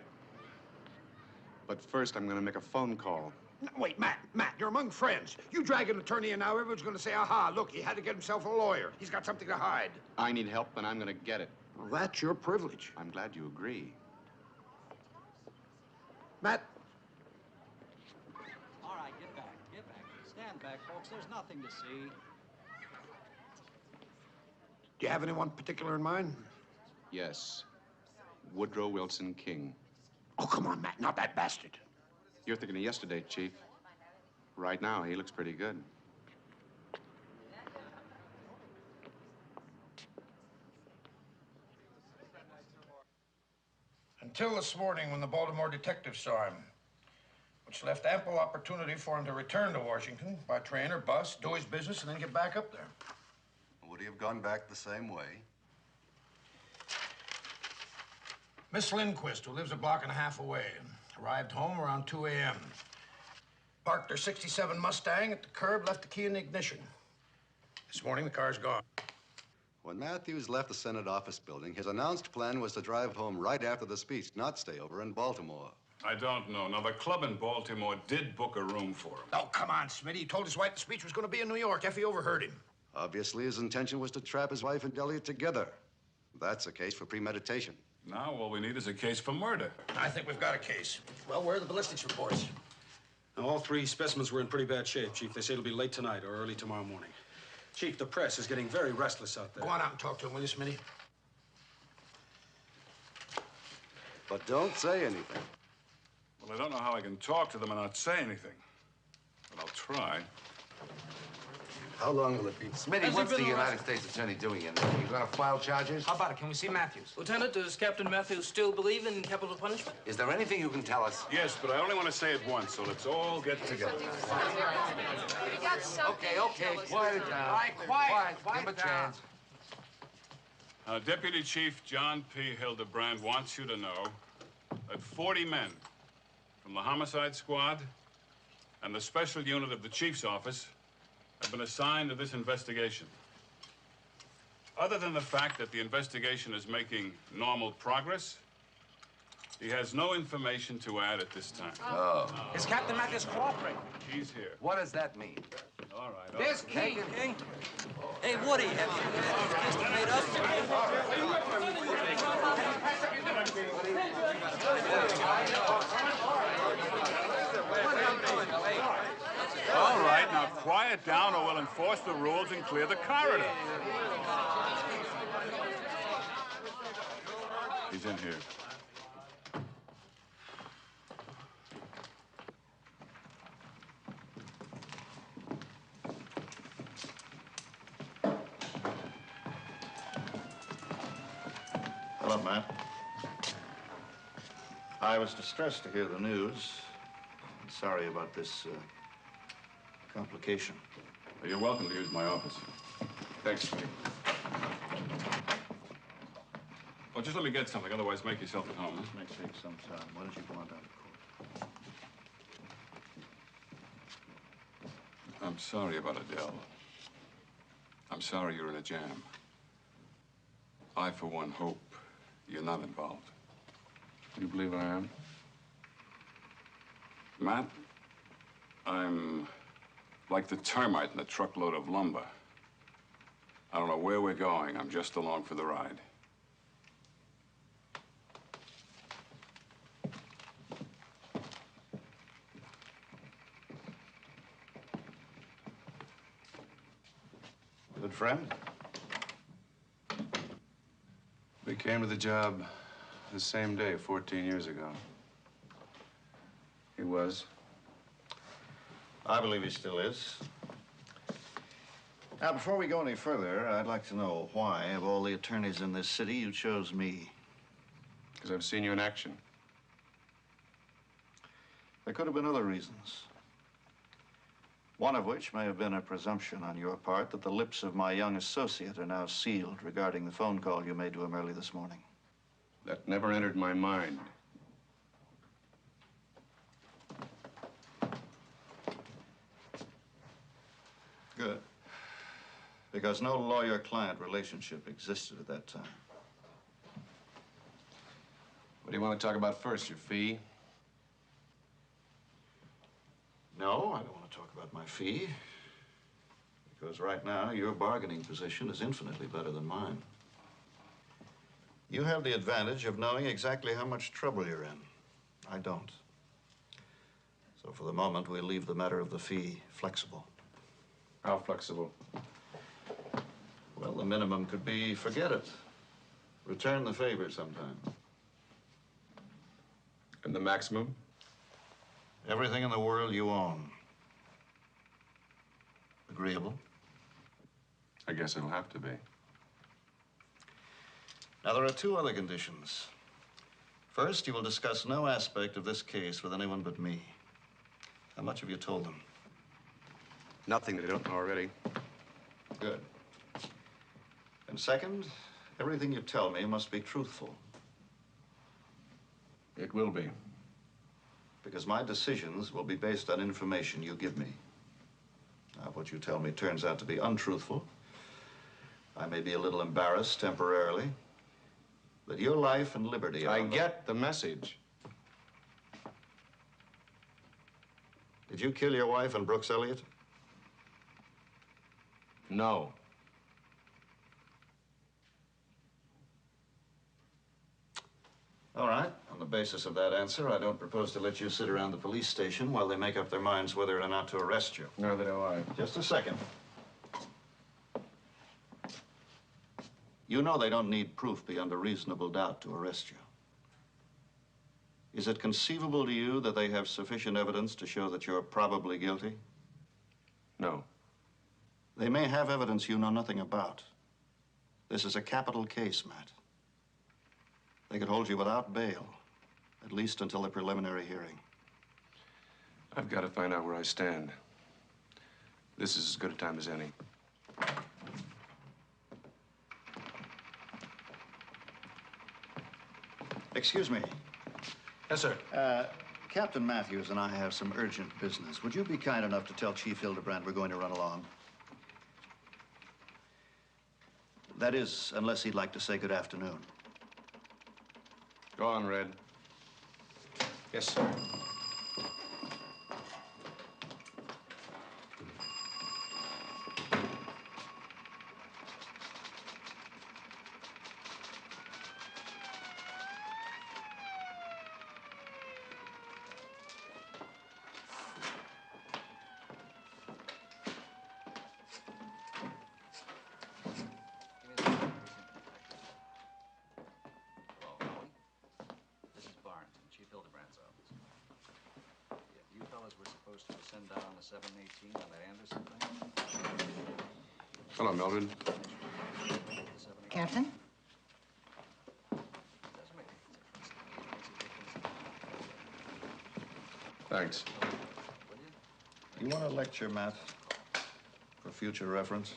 But first, I'm going to make a phone call. No, wait, Matt, you're among friends. You drag an attorney in now, everyone's going to say, aha, look, he had to get himself a lawyer. He's got something to hide. I need help, and I'm going to get it. Well, that's your privilege. I'm glad you agree. Matt. All right, get back, get back. Stand back, folks. There's nothing to see. Do you have anyone particular in mind? Yes. Woodrow Wilson King. Oh, come on, Matt, not that bastard. You're thinking of yesterday, Chief. Right now, he looks pretty good. Until this morning when the Baltimore detectives saw him, which left ample opportunity for him to return to Washington by train or bus, do his business, and then get back up there. Would he have gone back the same way? Miss Lindquist, who lives a block and a half away, arrived home around 2 a.m. Parked her '67 Mustang at the curb, left the key in the ignition. This morning, the car's gone. When Matthews left the Senate office building, his announced plan was to drive home right after the speech, not stay over in Baltimore. I don't know. Now, the club in Baltimore did book a room for him. Oh, come on, Smitty. He told his wife the speech was going to be in New York. Effie overheard him. Obviously, his intention was to trap his wife and Elliot together. That's a case for premeditation. Now, all we need is a case for murder. I think we've got a case. Well, where are the ballistics reports? Now, all 3 specimens were in pretty bad shape, Chief. They say it'll be late tonight or early tomorrow morning. Chief, the press is getting very restless out there. Go on out and talk to him, will you, Smitty? But don't say anything. Well, I don't know how I can talk to them and not say anything. But I'll try. How long will it be? Smitty, what's the United States Attorney doing in there? You gonna file charges? How about it? Can we see Matthews? Lieutenant, does Captain Matthews still believe in capital punishment? Is there anything you can tell us? Yes, but I only want to say it once, so let's all get together. Okay, quiet it down. All right, quiet Give him a chance. Deputy Chief John P. Hildebrand wants you to know that 40 men from the homicide squad and the special unit of the chief's office have been assigned to this investigation. Other than the fact that the investigation is making normal progress, he has no information to add at this time. Oh. Is Captain Matthews cooperating? He's here. What does that mean? All right. There's King. Hey, Woody, have you had this made up? All right, now quiet down or we'll enforce the rules and clear the corridor. He's in here. Hello, Matt. I was distressed to hear the news. Sorry about this complication. You're welcome to use my office. Thanks, Smitty. Well, just let me get something, otherwise make yourself at home. This may take some time. Why don't you come on down to court? I'm sorry about Adele. I'm sorry you're in a jam. I, for one, hope you're not involved. You believe I am? Matt, I'm like the termite in a truckload of lumber. I don't know where we're going. I'm just along for the ride. Good friend? We came to the job the same day, 14 years ago. He was. I believe he still is. Now, before we go any further, I'd like to know why, of all the attorneys in this city, you chose me. Because I've seen you in action. There could have been other reasons. One of which may have been a presumption on your part that the lips of my young associate are now sealed regarding the phone call you made to him early this morning. That never entered my mind. Good. Because no lawyer-client relationship existed at that time. What do you want to talk about first, your fee? No, I don't want to talk about my fee. Because right now, your bargaining position is infinitely better than mine. You have the advantage of knowing exactly how much trouble you're in. I don't. So for the moment, we'll leave the matter of the fee flexible. How flexible? Well, the minimum could be forget it. Return the favor sometime. And the maximum? Everything in the world you own. Agreeable? I guess it'll have to be. Now, there are two other conditions. First, you will discuss no aspect of this case with anyone but me. How much have you told them? Nothing they don't know already. Good. And second, everything you tell me must be truthful. It will be. Because my decisions will be based on information you give me. Now, if what you tell me turns out to be untruthful, I may be a little embarrassed temporarily, but your life and liberty are... I get the message. Did you kill your wife and Brooks Elliott? No. All right. On the basis of that answer, I don't propose to let you sit around the police station while they make up their minds whether or not to arrest you. Neither do I. Just a second. You know they don't need proof beyond a reasonable doubt to arrest you. Is it conceivable to you that they have sufficient evidence to show that you're probably guilty? No. They may have evidence you know nothing about. This is a capital case, Matt. They could hold you without bail, at least until the preliminary hearing. I've got to find out where I stand. This is as good a time as any. Excuse me. Yes, sir. Captain Matthews and I have some urgent business. Would you be kind enough to tell Chief Hildebrand we're going to run along? That is, unless he'd like to say good afternoon. Go on, Red. Yes, sir. This is Barnes in Chief Hildebrand's office. Yeah, you fellas were supposed to send down the 718 on that Anderson thing? Hello, Mildred. Captain? Thanks. You want a lecture, Matt? For future reference?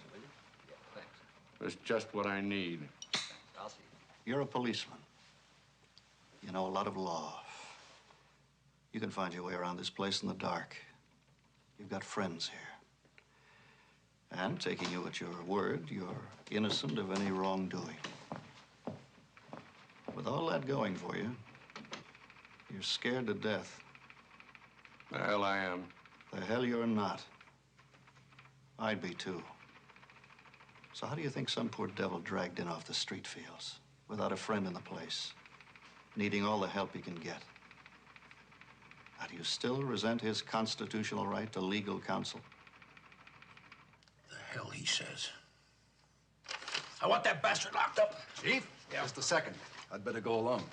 That's just what I need. I'll see. You're a policeman. You know a lot of law. You can find your way around this place in the dark. You've got friends here. And taking you at your word, you're innocent of any wrongdoing. With all that going for you, you're scared to death. The hell I am. The hell you're not. I'd be too. So how do you think some poor devil dragged in off the street feels, without a friend in the place, needing all the help he can get? Now, do you still resent his constitutional right to legal counsel? The hell he says. I want that bastard locked up. Chief? Yeah. Just a second. I'd better go alone.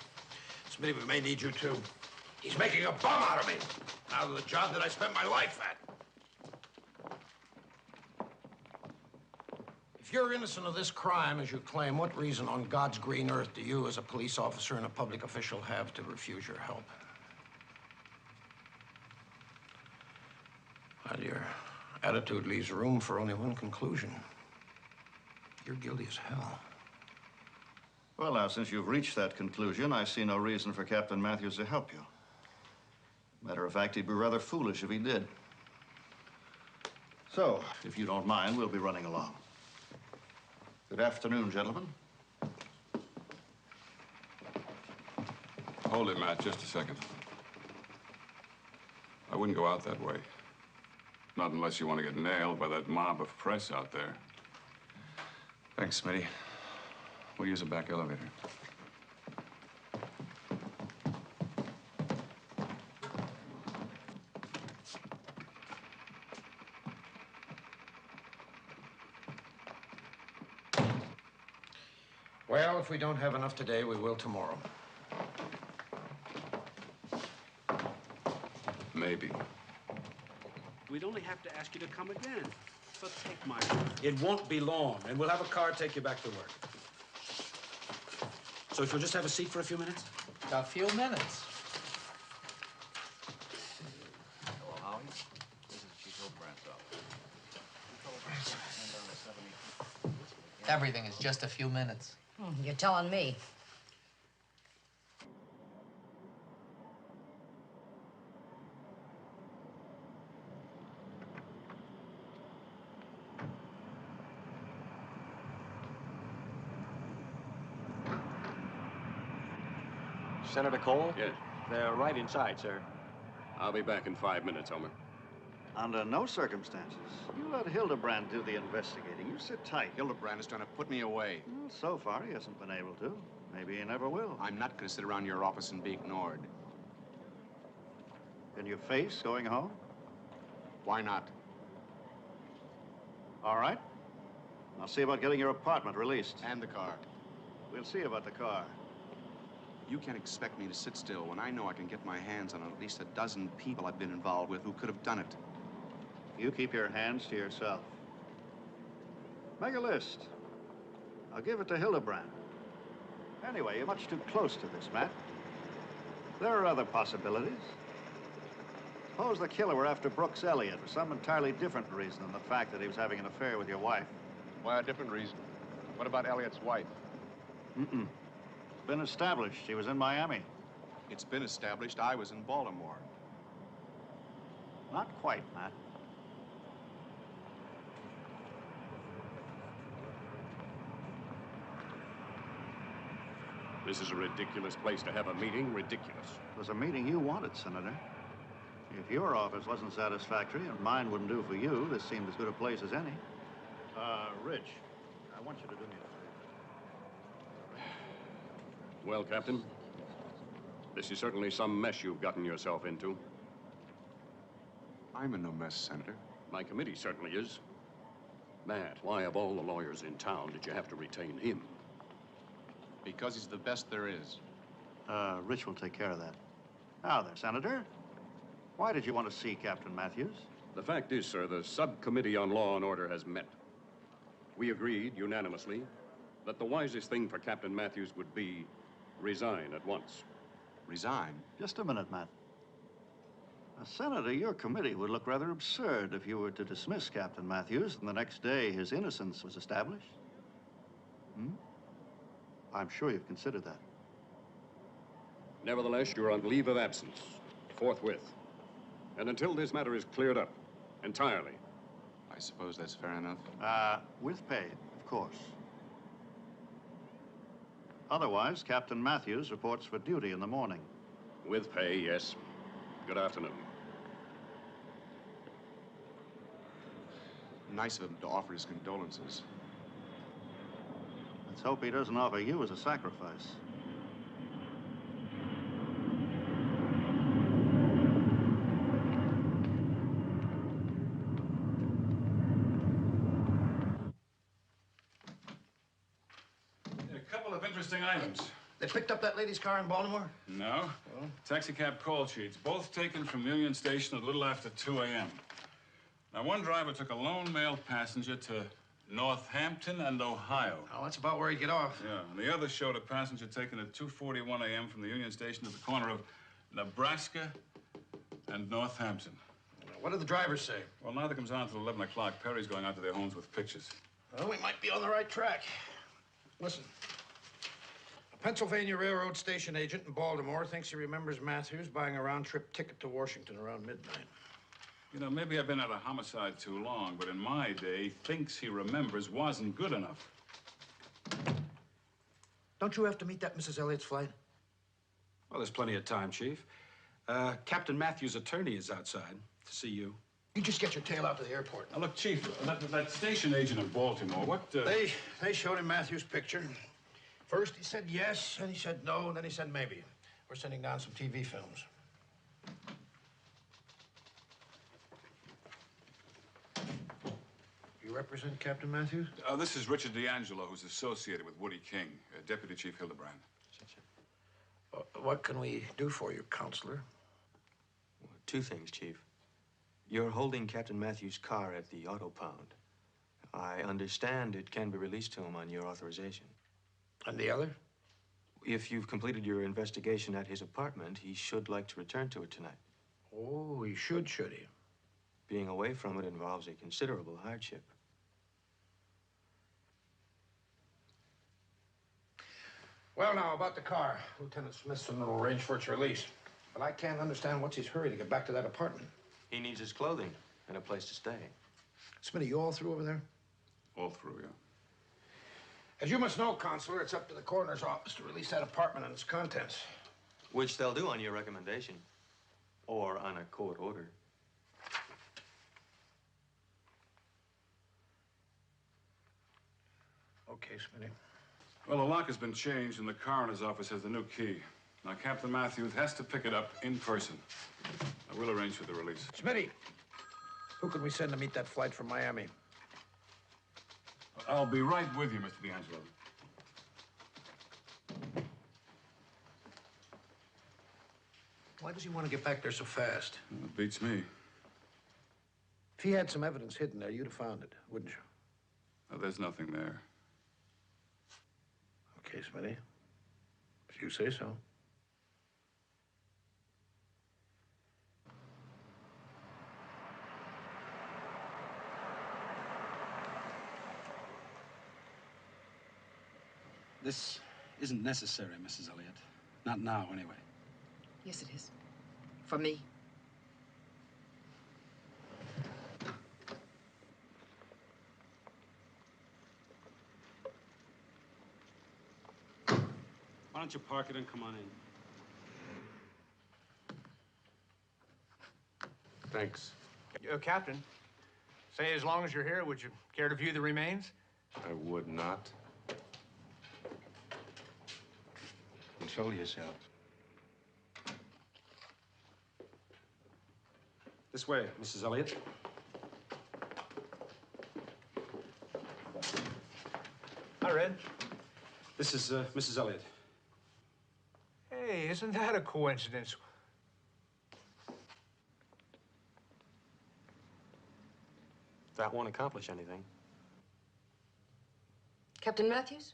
Smitty, we may need you too. He's making a bum out of me. Out of the job that I spent my life at. If you're innocent of this crime, as you claim, what reason on God's green earth do you, as a police officer and a public official, have to refuse your help? Well, attitude leaves room for only one conclusion. You're guilty as hell. Well, now, since you've reached that conclusion, I see no reason for Captain Matthews to help you. Matter of fact, he'd be rather foolish if he did. So, if you don't mind, we'll be running along. Good afternoon, gentlemen. Hold it, Matt, just a second. I wouldn't go out that way. Not unless you want to get nailed by that mob of press out there. Thanks, Smitty. We'll use a back elevator. Well, if we don't have enough today, we will tomorrow. Maybe. We'd only have to ask you to come again. So take my word. It won't be long, and we'll have a car take you back to work. So if you'll just have a seat for a few minutes? A few minutes. Hello, Howie. This is Chief Hillbrandt's office. You told us to send down a 70. Everything is just a few minutes. You're telling me. Senator Cole? Yes. They're right inside, sir. I'll be back in 5 minutes, Homer. Under no circumstances. You let Hildebrand do the investigating. You sit tight. Hildebrand is trying to put me away. Well, so far, he hasn't been able to. Maybe he never will. I'm not going to sit around your office and be ignored. Can you face going home? Why not? All right. I'll see about getting your apartment released. And the car. We'll see about the car. You can't expect me to sit still when I know I can get my hands on at least a dozen people I've been involved with who could have done it. You keep your hands to yourself. Make a list. I'll give it to Hildebrand. Anyway, you're much too close to this, Matt. There are other possibilities. Suppose the killer were after Brooks Elliott for some entirely different reason than the fact that he was having an affair with your wife. Why a different reason? What about Elliott's wife? Mm-mm. It's been established. She was in Miami. It's been established I was in Baltimore. Not quite, Matt. This is a ridiculous place to have a meeting. Ridiculous. It was a meeting you wanted, Senator. If your office wasn't satisfactory and mine wouldn't do for you, this seemed as good a place as any. Rich, I want you to do me a favor. Well, Captain, this is certainly some mess you've gotten yourself into. I'm in no mess, Senator. My committee certainly is. Matt, why of all the lawyers in town did you have to retain him? Because he's the best there is. Rich will take care of that. Now then, Senator, why did you want to see Captain Matthews? The fact is, sir, the subcommittee on law and order has met. We agreed unanimously that the wisest thing for Captain Matthews would be resign at once. Resign? Just a minute, Matt. Now, Senator, your committee would look rather absurd if you were to dismiss Captain Matthews and the next day his innocence was established. I'm sure you've considered that. Nevertheless, you're on leave of absence, forthwith. And until this matter is cleared up entirely. I suppose that's fair enough. With pay, of course. Otherwise, Captain Matthews reports for duty in the morning. With pay, yes. Good afternoon. Nice of him to offer his condolences. Let's hope he doesn't offer you as a sacrifice. A couple of interesting items. They picked up that lady's car in Baltimore? No. Taxicab call sheets, both taken from Union Station a little after 2 a.m. Now, one driver took a lone male passenger to Northampton and Ohio. Oh, that's about where he'd get off. Yeah, and the other showed a passenger taken at 2:41 a.m. from the Union Station to the corner of Nebraska and Northampton. What did the drivers say? Well, neither comes on until 11 o'clock. Perry's going out to their homes with pictures. Well, we might be on the right track. Listen. A Pennsylvania Railroad station agent in Baltimore thinks he remembers Matthews buying a round-trip ticket to Washington around midnight. You know, maybe I've been at a homicide too long, but in my day, thinks he remembers wasn't good enough. Don't you have to meet that Mrs. Elliott's flight? Well, there's plenty of time, Chief. Captain Matthews' attorney is outside to see you. You just get your tail out to the airport. Now, look, Chief, that station agent in Baltimore, what, They showed him Matthews' picture. First he said yes, then he said no, and then he said maybe. We're sending down some TV films. You represent Captain Matthews? This is Richard D'Angelo, who's associated with Woody King, Deputy Chief Hildebrand. What can we do for you, Counselor? Well, two things, Chief. You're holding Captain Matthews' car at the auto pound. I understand it can be released to him on your authorization. And the other? If you've completed your investigation at his apartment, he should like to return to it tonight. Oh, he should he? Being away from it involves a considerable hardship. Well, now, about the car. Lieutenant Smithson will arrange for its release. But I can't understand what's his hurry to get back to that apartment. He needs his clothing and a place to stay. Smitty, you all through over there? All through, yeah. As you must know, Counselor, it's up to the coroner's office to release that apartment and its contents. Which they'll do on your recommendation. Or on a court order. Okay, Smitty. Well, the lock has been changed, and the coroner's office has the new key. Now, Captain Matthews has to pick it up in person. I will arrange for the release. Smitty, who can we send to meet that flight from Miami? I'll be right with you, Mr. D'Angelo. Why does he want to get back there so fast? Well, it beats me. If he had some evidence hidden there, you'd have found it, wouldn't you? Well, there's nothing there. Okay, Smitty. If you say so. This isn't necessary, Mrs. Elliott. Not now, anyway. Yes, it is. For me. Why don't you park it and come on in? Thanks. Captain, say as long as you're here, would you care to view the remains? I would not. Control yourself. This way, Mrs. Elliott. Hi, Red. This is Mrs. Elliott. Hey, isn't that a coincidence? That won't accomplish anything. Captain Matthews?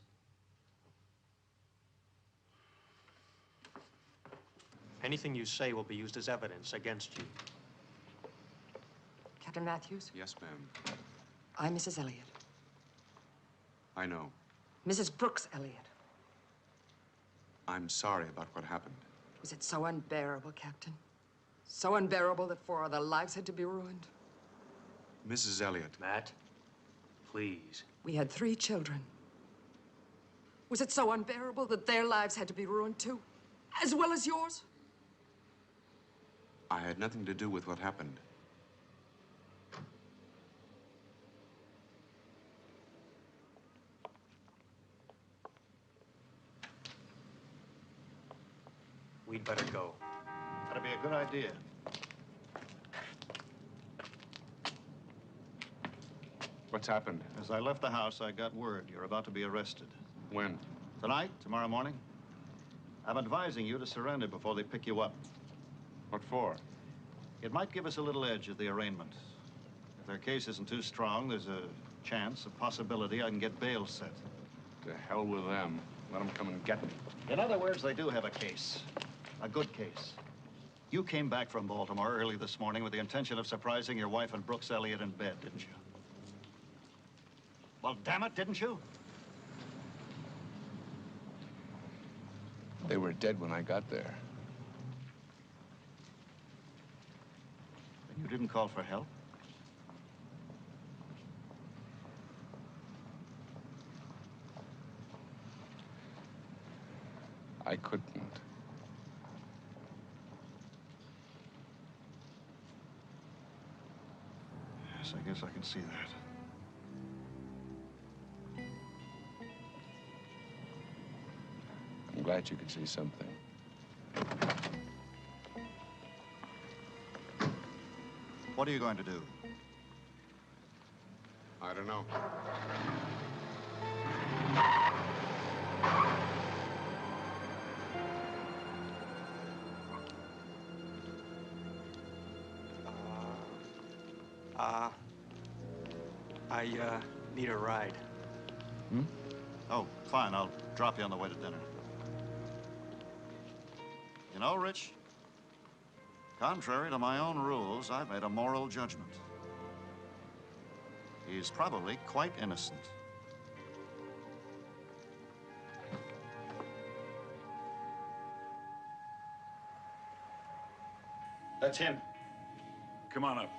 Anything you say will be used as evidence against you. Captain Matthews? Yes, ma'am. I'm Mrs. Elliott. I know. Mrs. Brooks Elliott. I'm sorry about what happened. Was it so unbearable, Captain? So unbearable that 4 other lives had to be ruined? Mrs. Elliott. Matt, please. We had 3 children. Was it so unbearable that their lives had to be ruined too? As well as yours? I had nothing to do with what happened. We'd better go. That'd be a good idea. What's happened? As I left the house, I got word you're about to be arrested. When? Tonight, tomorrow morning. I'm advising you to surrender before they pick you up. What for? It might give us a little edge at the arraignment. If their case isn't too strong, there's a chance, a possibility I can get bail set. To hell with them. Let them come and get me. In other words, they do have a case. A good case. You came back from Baltimore early this morning with the intention of surprising your wife and Brooks Elliott in bed, didn't you? Well, damn it, didn't you? They were dead when I got there. And you didn't call for help? I couldn't. Yes, I guess I can see that. I'm glad you could see something. What are you going to do? I don't know. I need a ride. Hmm? Oh, fine. I'll drop you on the way to dinner. You know, Rich, contrary to my own rules, I've made a moral judgment. He's probably quite innocent. That's him. Come on up.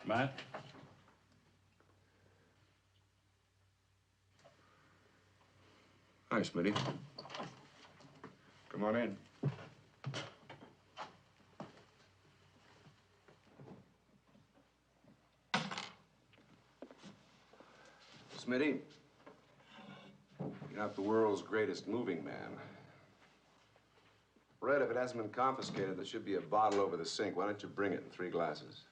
Matt? Hi, Smitty. Come on in. Smitty, you're not the world's greatest moving man. Red, if it hasn't been confiscated, there should be a bottle over the sink. Why don't you bring it in 3 glasses?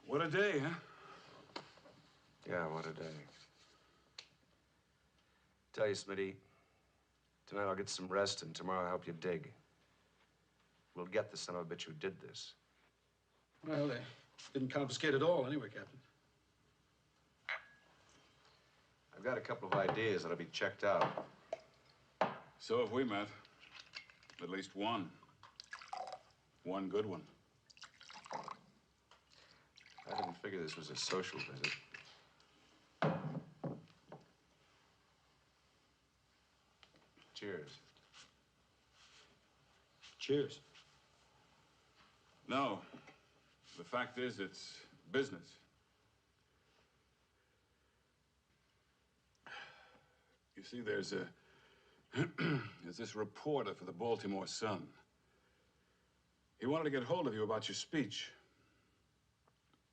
What a day, huh? Yeah, what a day. Tell you, Smitty, tonight I'll get some rest, and tomorrow I'll help you dig. We'll get the son of a bitch who did this. Well, they didn't confiscate it all anyway, Captain. I've got a couple of ideas that'll be checked out. So have we, Matt. At least one. One good one. I didn't figure this was a social visit. Cheers. Cheers. No. The fact is, it's business. You see, there's this reporter for the Baltimore Sun. He wanted to get hold of you about your speech.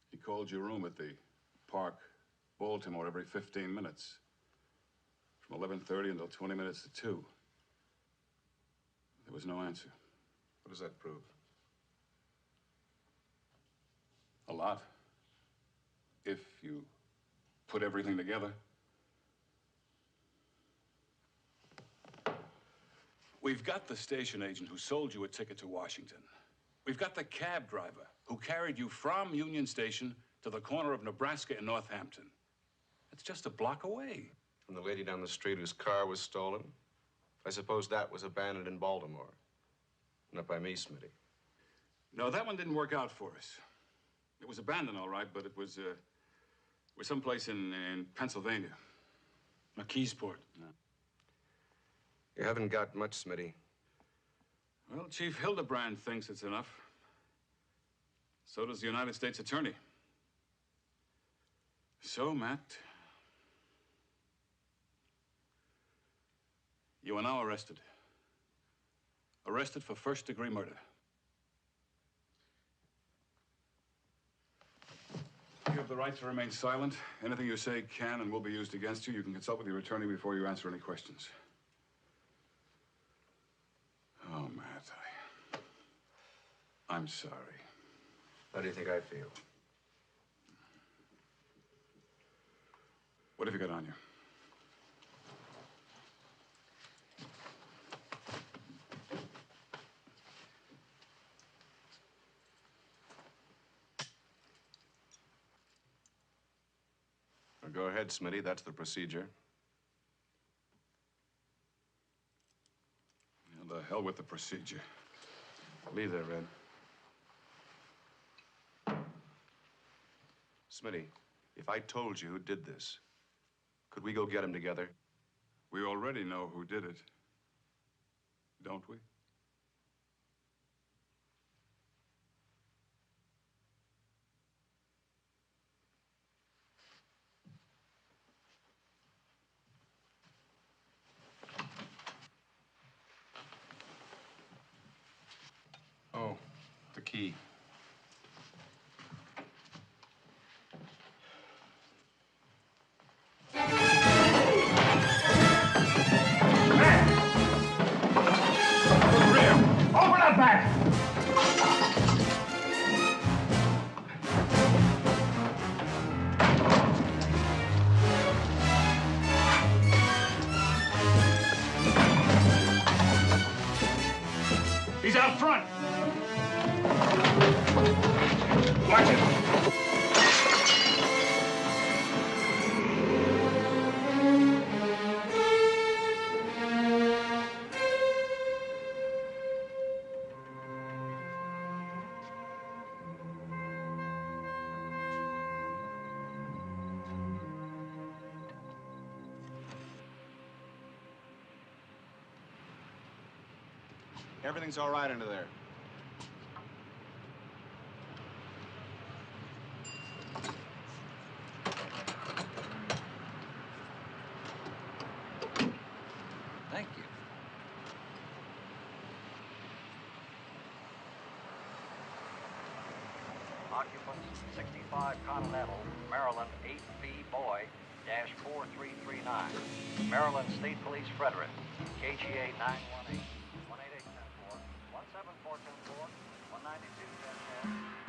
He called your room at the Park, Baltimore, every 15 minutes. From 11:30 until 20 minutes to 2. There was no answer. What does that prove? A lot. If you put everything together. We've got the station agent who sold you a ticket to Washington. We've got the cab driver who carried you from Union Station to the corner of Nebraska and Northampton. It's just a block away. From the lady down the street whose car was stolen? I suppose that was abandoned in Baltimore. Not by me, Smitty. No, that one didn't work out for us. It was abandoned, all right, but it was someplace in Pennsylvania. McKeesport. No. You haven't got much, Smitty. Well, Chief Hildebrand thinks it's enough. So does the United States Attorney. So, Matt, you are now arrested. Arrested for first-degree murder. You have the right to remain silent. Anything you say can and will be used against you. You can consult with your attorney before you answer any questions. Oh, Matt, I'm sorry. How do you think I feel? What have you got on you? Well, go ahead, Smitty. That's the procedure. Now, the hell with the procedure. Leave there, Red. Smitty, if I told you who did this, could we go get him together? We already know who did it, don't we? Oh, the key. Open up back! He's out front. Watch it. Everything's all right under there. Thank you. Occupants 65 Continental, Maryland 8B Boy, dash 4339. Maryland State Police Frederick, KGA 918. 18810-4, 17410-4, 19210-4.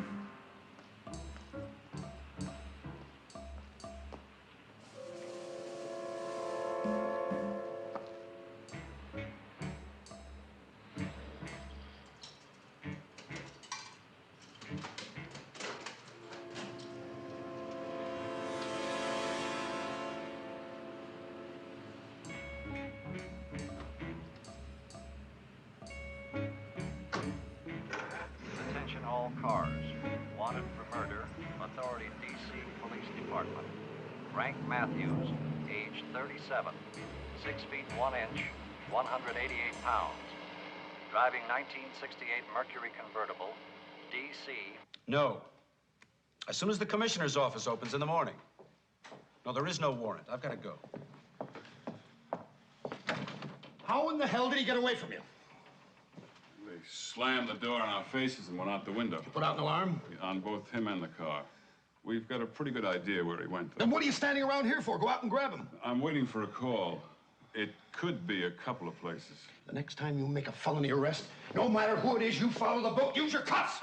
Attention all cars. Wanted for murder. Authority D.C. Police Department. Frank Matthews, age 37. 6 feet 1 inch, 188 pounds. Driving 1968 Mercury convertible. D.C. No. As soon as the commissioner's office opens in the morning. No, there is no warrant. I've got to go. How in the hell did he get away from you? They slammed the door in our faces and went out the window. Put out an alarm? On both him and the car. We've got a pretty good idea where he went, though. Then what are you standing around here for? Go out and grab him. I'm waiting for a call. It could be a couple of places. The next time you make a felony arrest, no matter who it is, you follow the book. Use your cuffs!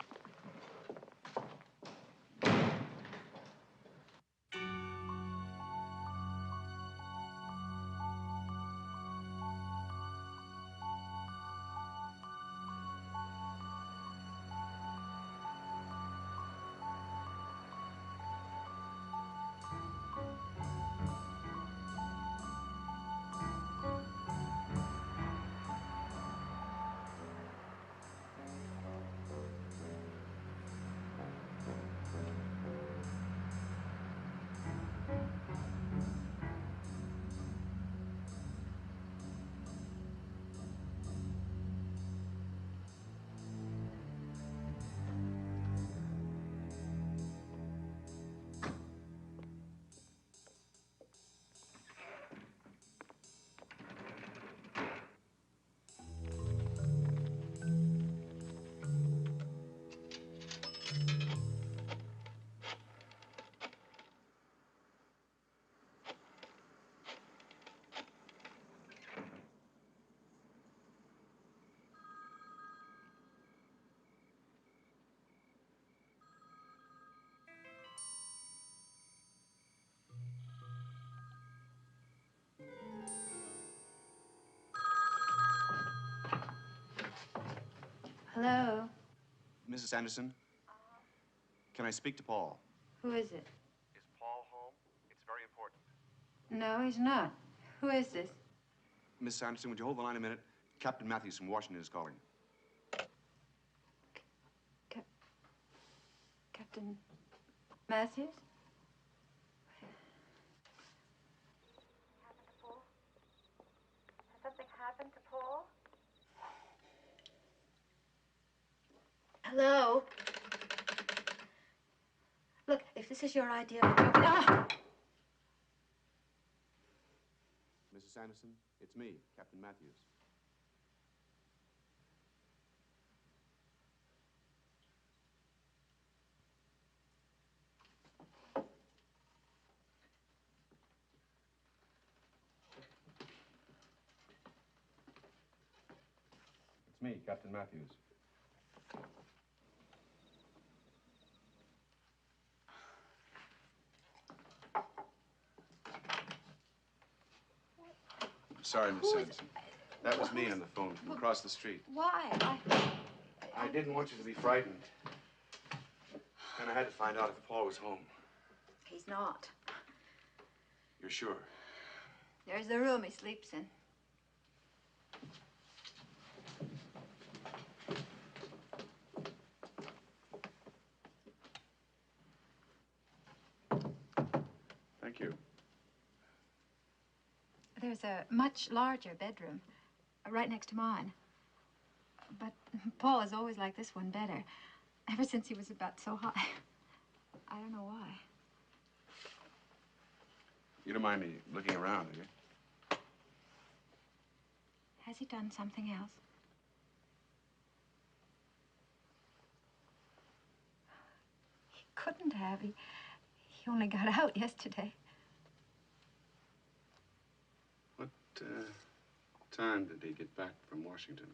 Hello? Mrs. Anderson, can I speak to Paul? Who is it? Is Paul home? It's very important. No, he's not. Who is this? Miss Anderson, would you hold the line a minute? Captain Matthews from Washington is calling. Captain Matthews? Happened to Paul? Has something happened to Paul? Hello? Look, if this is your idea of a joke... Ah! Mrs. Anderson, it's me, Captain Matthews. It's me, Captain Matthews. Sorry, Miss Anderson. That was me on the phone from across the street. Why? I didn't want you to be frightened. And I had to find out if Paul was home. He's not. You're sure? There's the room he sleeps in. Thank you. There's a much larger bedroom right next to mine. But Paul has always liked this one better, ever since he was about so high. I don't know why. You don't mind me looking around, do you? Has he done something else? He couldn't have. He only got out yesterday. What time did he get back from Washington?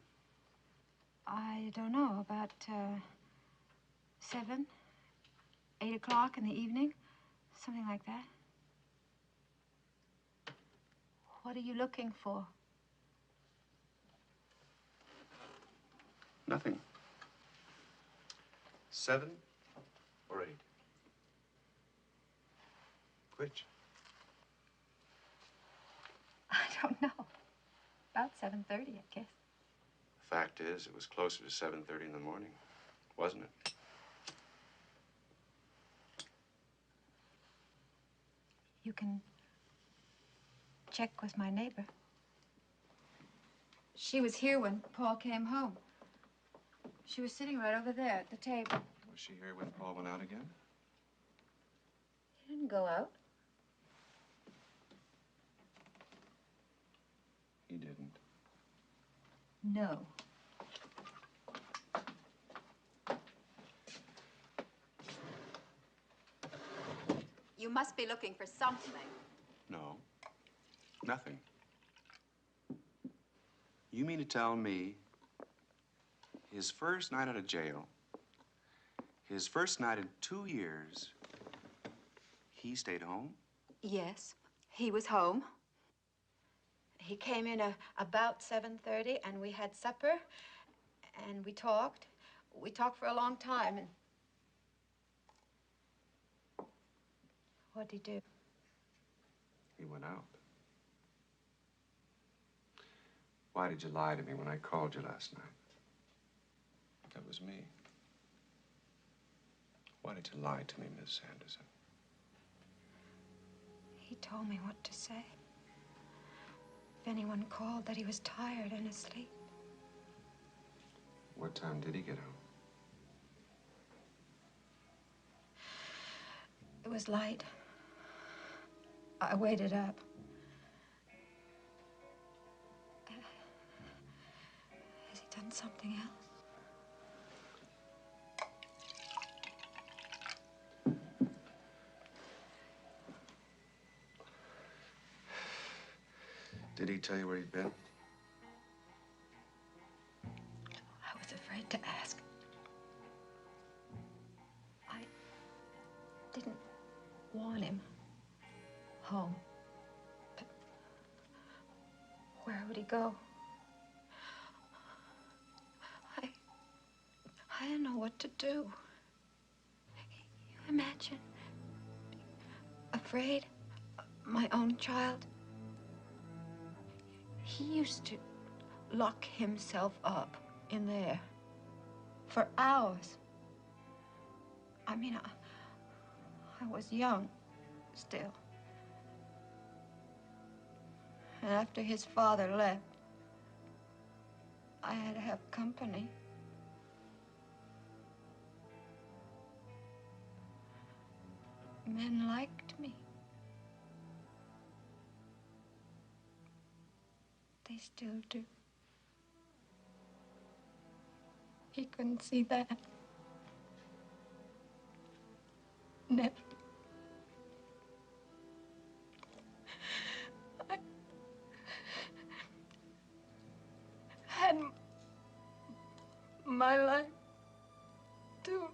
I don't know, about 7, 8 o'clock in the evening, something like that. What are you looking for? Nothing. 7 or 8? Which? I don't know. About 7:30, I guess. The fact is, it was closer to 7:30 in the morning, wasn't it? You can check with my neighbor. She was here when Paul came home. She was sitting right over there at the table. Was she here when Paul went out again? He didn't go out. He didn't. No. You must be looking for something. No. Nothing. You mean to tell me his first night out of jail, his first night in 2 years, he stayed home? Yes, he was home. He came in about 7:30, and we had supper, and we talked. We talked for a long time, and... What'd he do? He went out. Why did you lie to me when I called you last night? That was me. Why did you lie to me, Miss Anderson? He told me what to say. If anyone called, that he was tired and asleep. What time did he get home? It was light. I waited up. Has he done something else? Did he tell you where he'd been? I was afraid to ask. I didn't want him home. But where would he go? what to do. You imagine afraid of my own child? He used to lock himself up in there for hours. I mean, I was young still. And after his father left, I had to have company. Men liked me. They still do. He couldn't see that. Never. I had my life, too.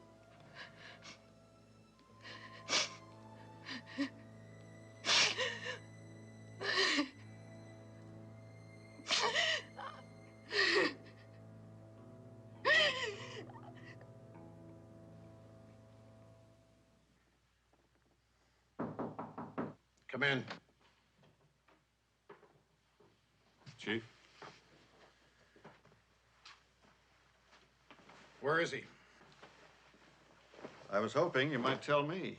Come in. Chief? Where is he? I was hoping you might tell me.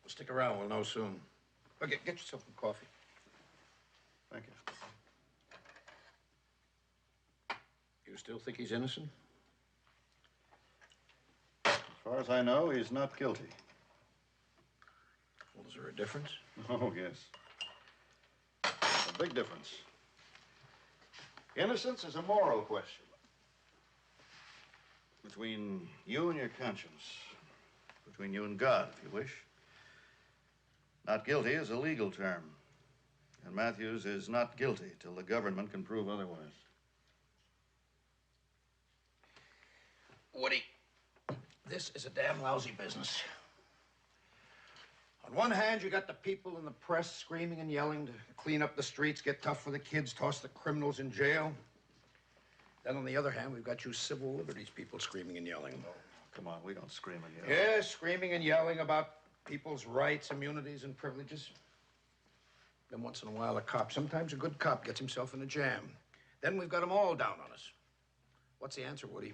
Well, stick around. We'll know soon. Okay, get yourself some coffee. Thank you. You still think he's innocent? As far as I know, he's not guilty. Well, is there a difference? Oh, yes. A big difference. Innocence is a moral question. Between you and your conscience. Between you and God, if you wish. Not guilty is a legal term. And Matthews is not guilty till the government can prove otherwise. Woody, this is a damn lousy business. On one hand, you got the people in the press screaming and yelling to clean up the streets, get tough for the kids, toss the criminals in jail. Then on the other hand, we've got you civil liberties people screaming and yelling. Oh, come on, we don't scream and yell. Yeah, screaming and yelling about people's rights, immunities, and privileges. Then once in a while, a cop, sometimes a good cop, gets himself in a jam. Then we've got them all down on us. What's the answer, Woody?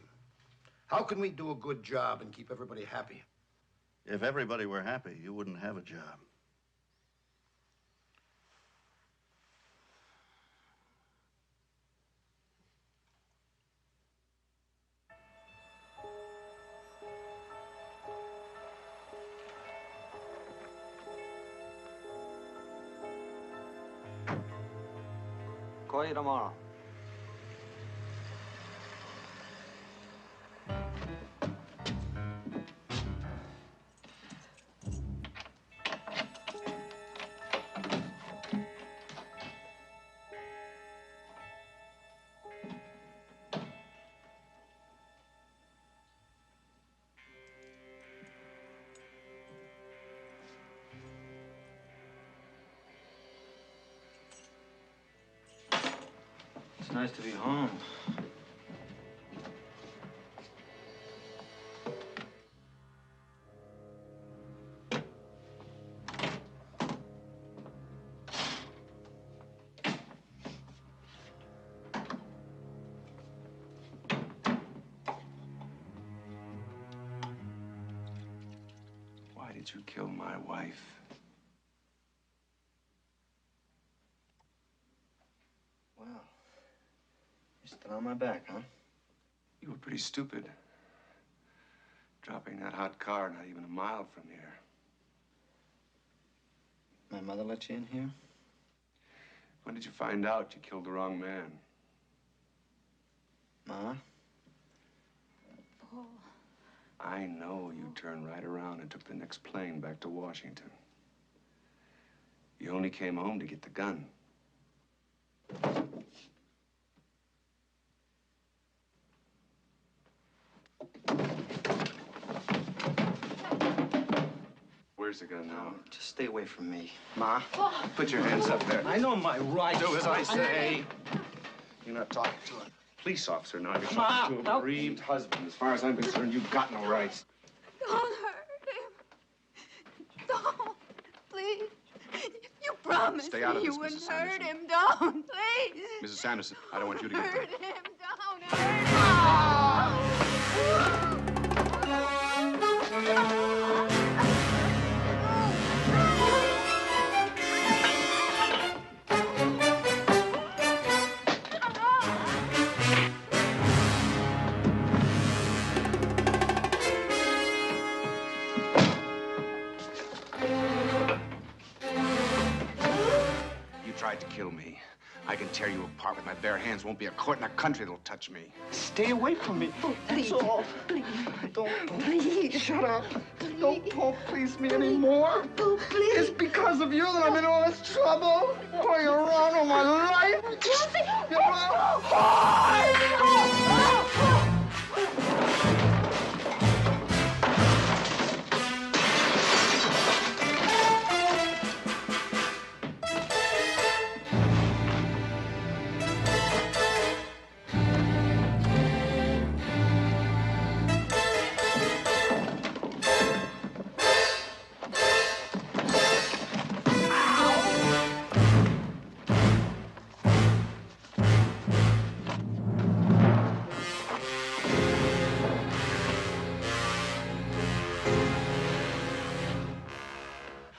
How can we do a good job and keep everybody happy? If everybody were happy, you wouldn't have a job. Call you tomorrow. It's nice to be home. Why did you kill my wife? Well, you're still on my back, huh? You were pretty stupid. Dropping that hot car not even a mile from here. My mother let you in here? When did you find out you killed the wrong man? Ma? Paul. I know you turned right around and took the next plane back to Washington. You only came home to get the gun. Where's the gun now? Just stay away from me. Ma? Put your hands up there. I know my rights. Do as I say. You're not talking to her. police officer now. You're Ma, talking to a no. bereaved husband. As far as I'm concerned, you've got no rights. Don't hurt him. Don't. Please. You promised Stay out of me you this, wouldn't Mrs. hurt Sanderson. him. Don't. Please. Mrs. Sanderson, I don't want you to get Hurt hurt. him. Don't hurt You tried to kill me. I can tear you apart with my bare hands. Won't be a court in the country that'll touch me. Stay away from me. Please. That's all. Please. Don't. Please. Shut up. Don't please me anymore. Oh, please. It's because of you that I'm in all this trouble. Going around all my life.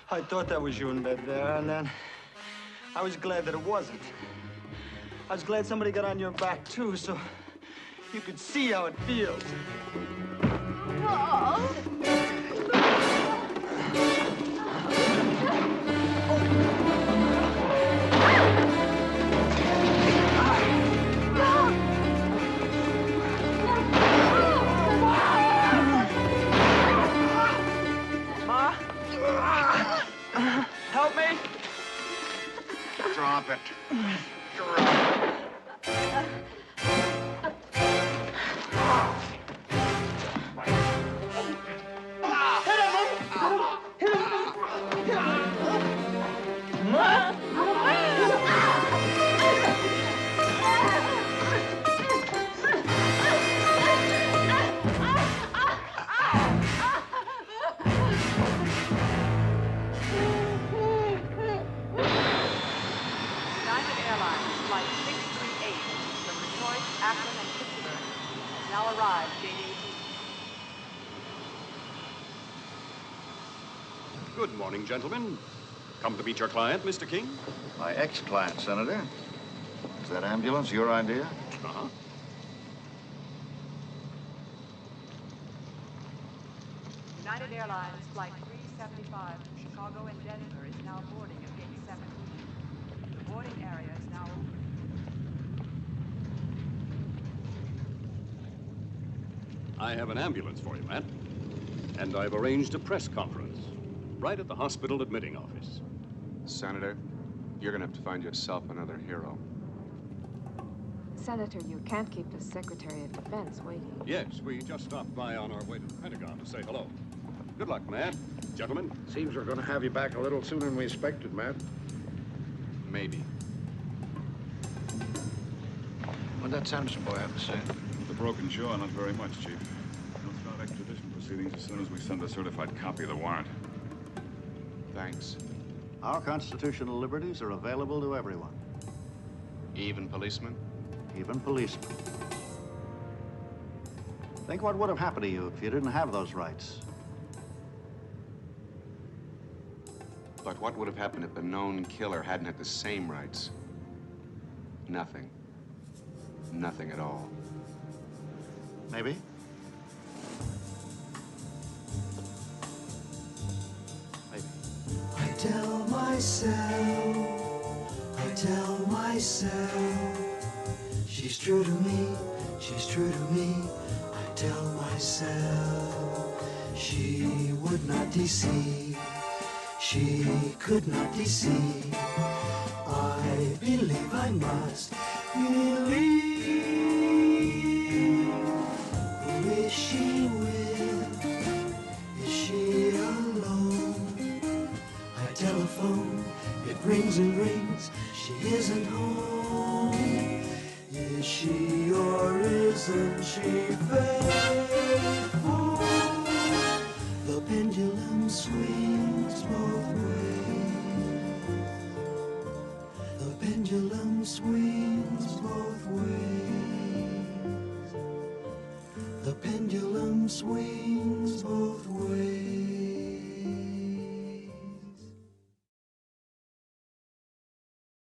I thought that was you in bed there, and then I was glad that it wasn't. I was glad somebody got on your back, too, so you could see how it feels. Ma? Help me? Drop it. United Airlines Flight 638 from Detroit, Akron, and Pittsburgh has now arrived, gate 18. Good morning, gentlemen. Come to meet your client, Mr. King? My ex-client, Senator. Is that ambulance your idea? Uh-huh. United Airlines Flight 375 from Chicago and Denver is now boarding at gate 17. The boarding area is now open. I have an ambulance for you, Matt. And I've arranged a press conference right at the hospital admitting office. Senator, you're gonna have to find yourself another hero. Senator, you can't keep the Secretary of Defense waiting. Yes, we just stopped by on our way to the Pentagon to say hello. Good luck, Matt. Gentlemen. Seems we're going to have you back a little sooner than we expected, Matt. Maybe. What'd that Sanderson boy have to say? The broken jaw, not very much, Chief. He'll start extradition proceedings as soon as we send a certified copy of the warrant. Thanks. Our constitutional liberties are available to everyone. Even policemen? Even policemen. Think what would have happened to you if you didn't have those rights. But what would have happened if the known killer hadn't had the same rights? Nothing. Nothing at all. Maybe. I tell myself, she's true to me, she's true to me. I tell myself, she would not deceive, she could not deceive. I believe I must believe. Who is she with? Is she alone? I telephone, it rings and rings. She isn't home. Is she or isn't she faithful? The pendulum swings both ways. The pendulum swings both ways. The pendulum swings both ways.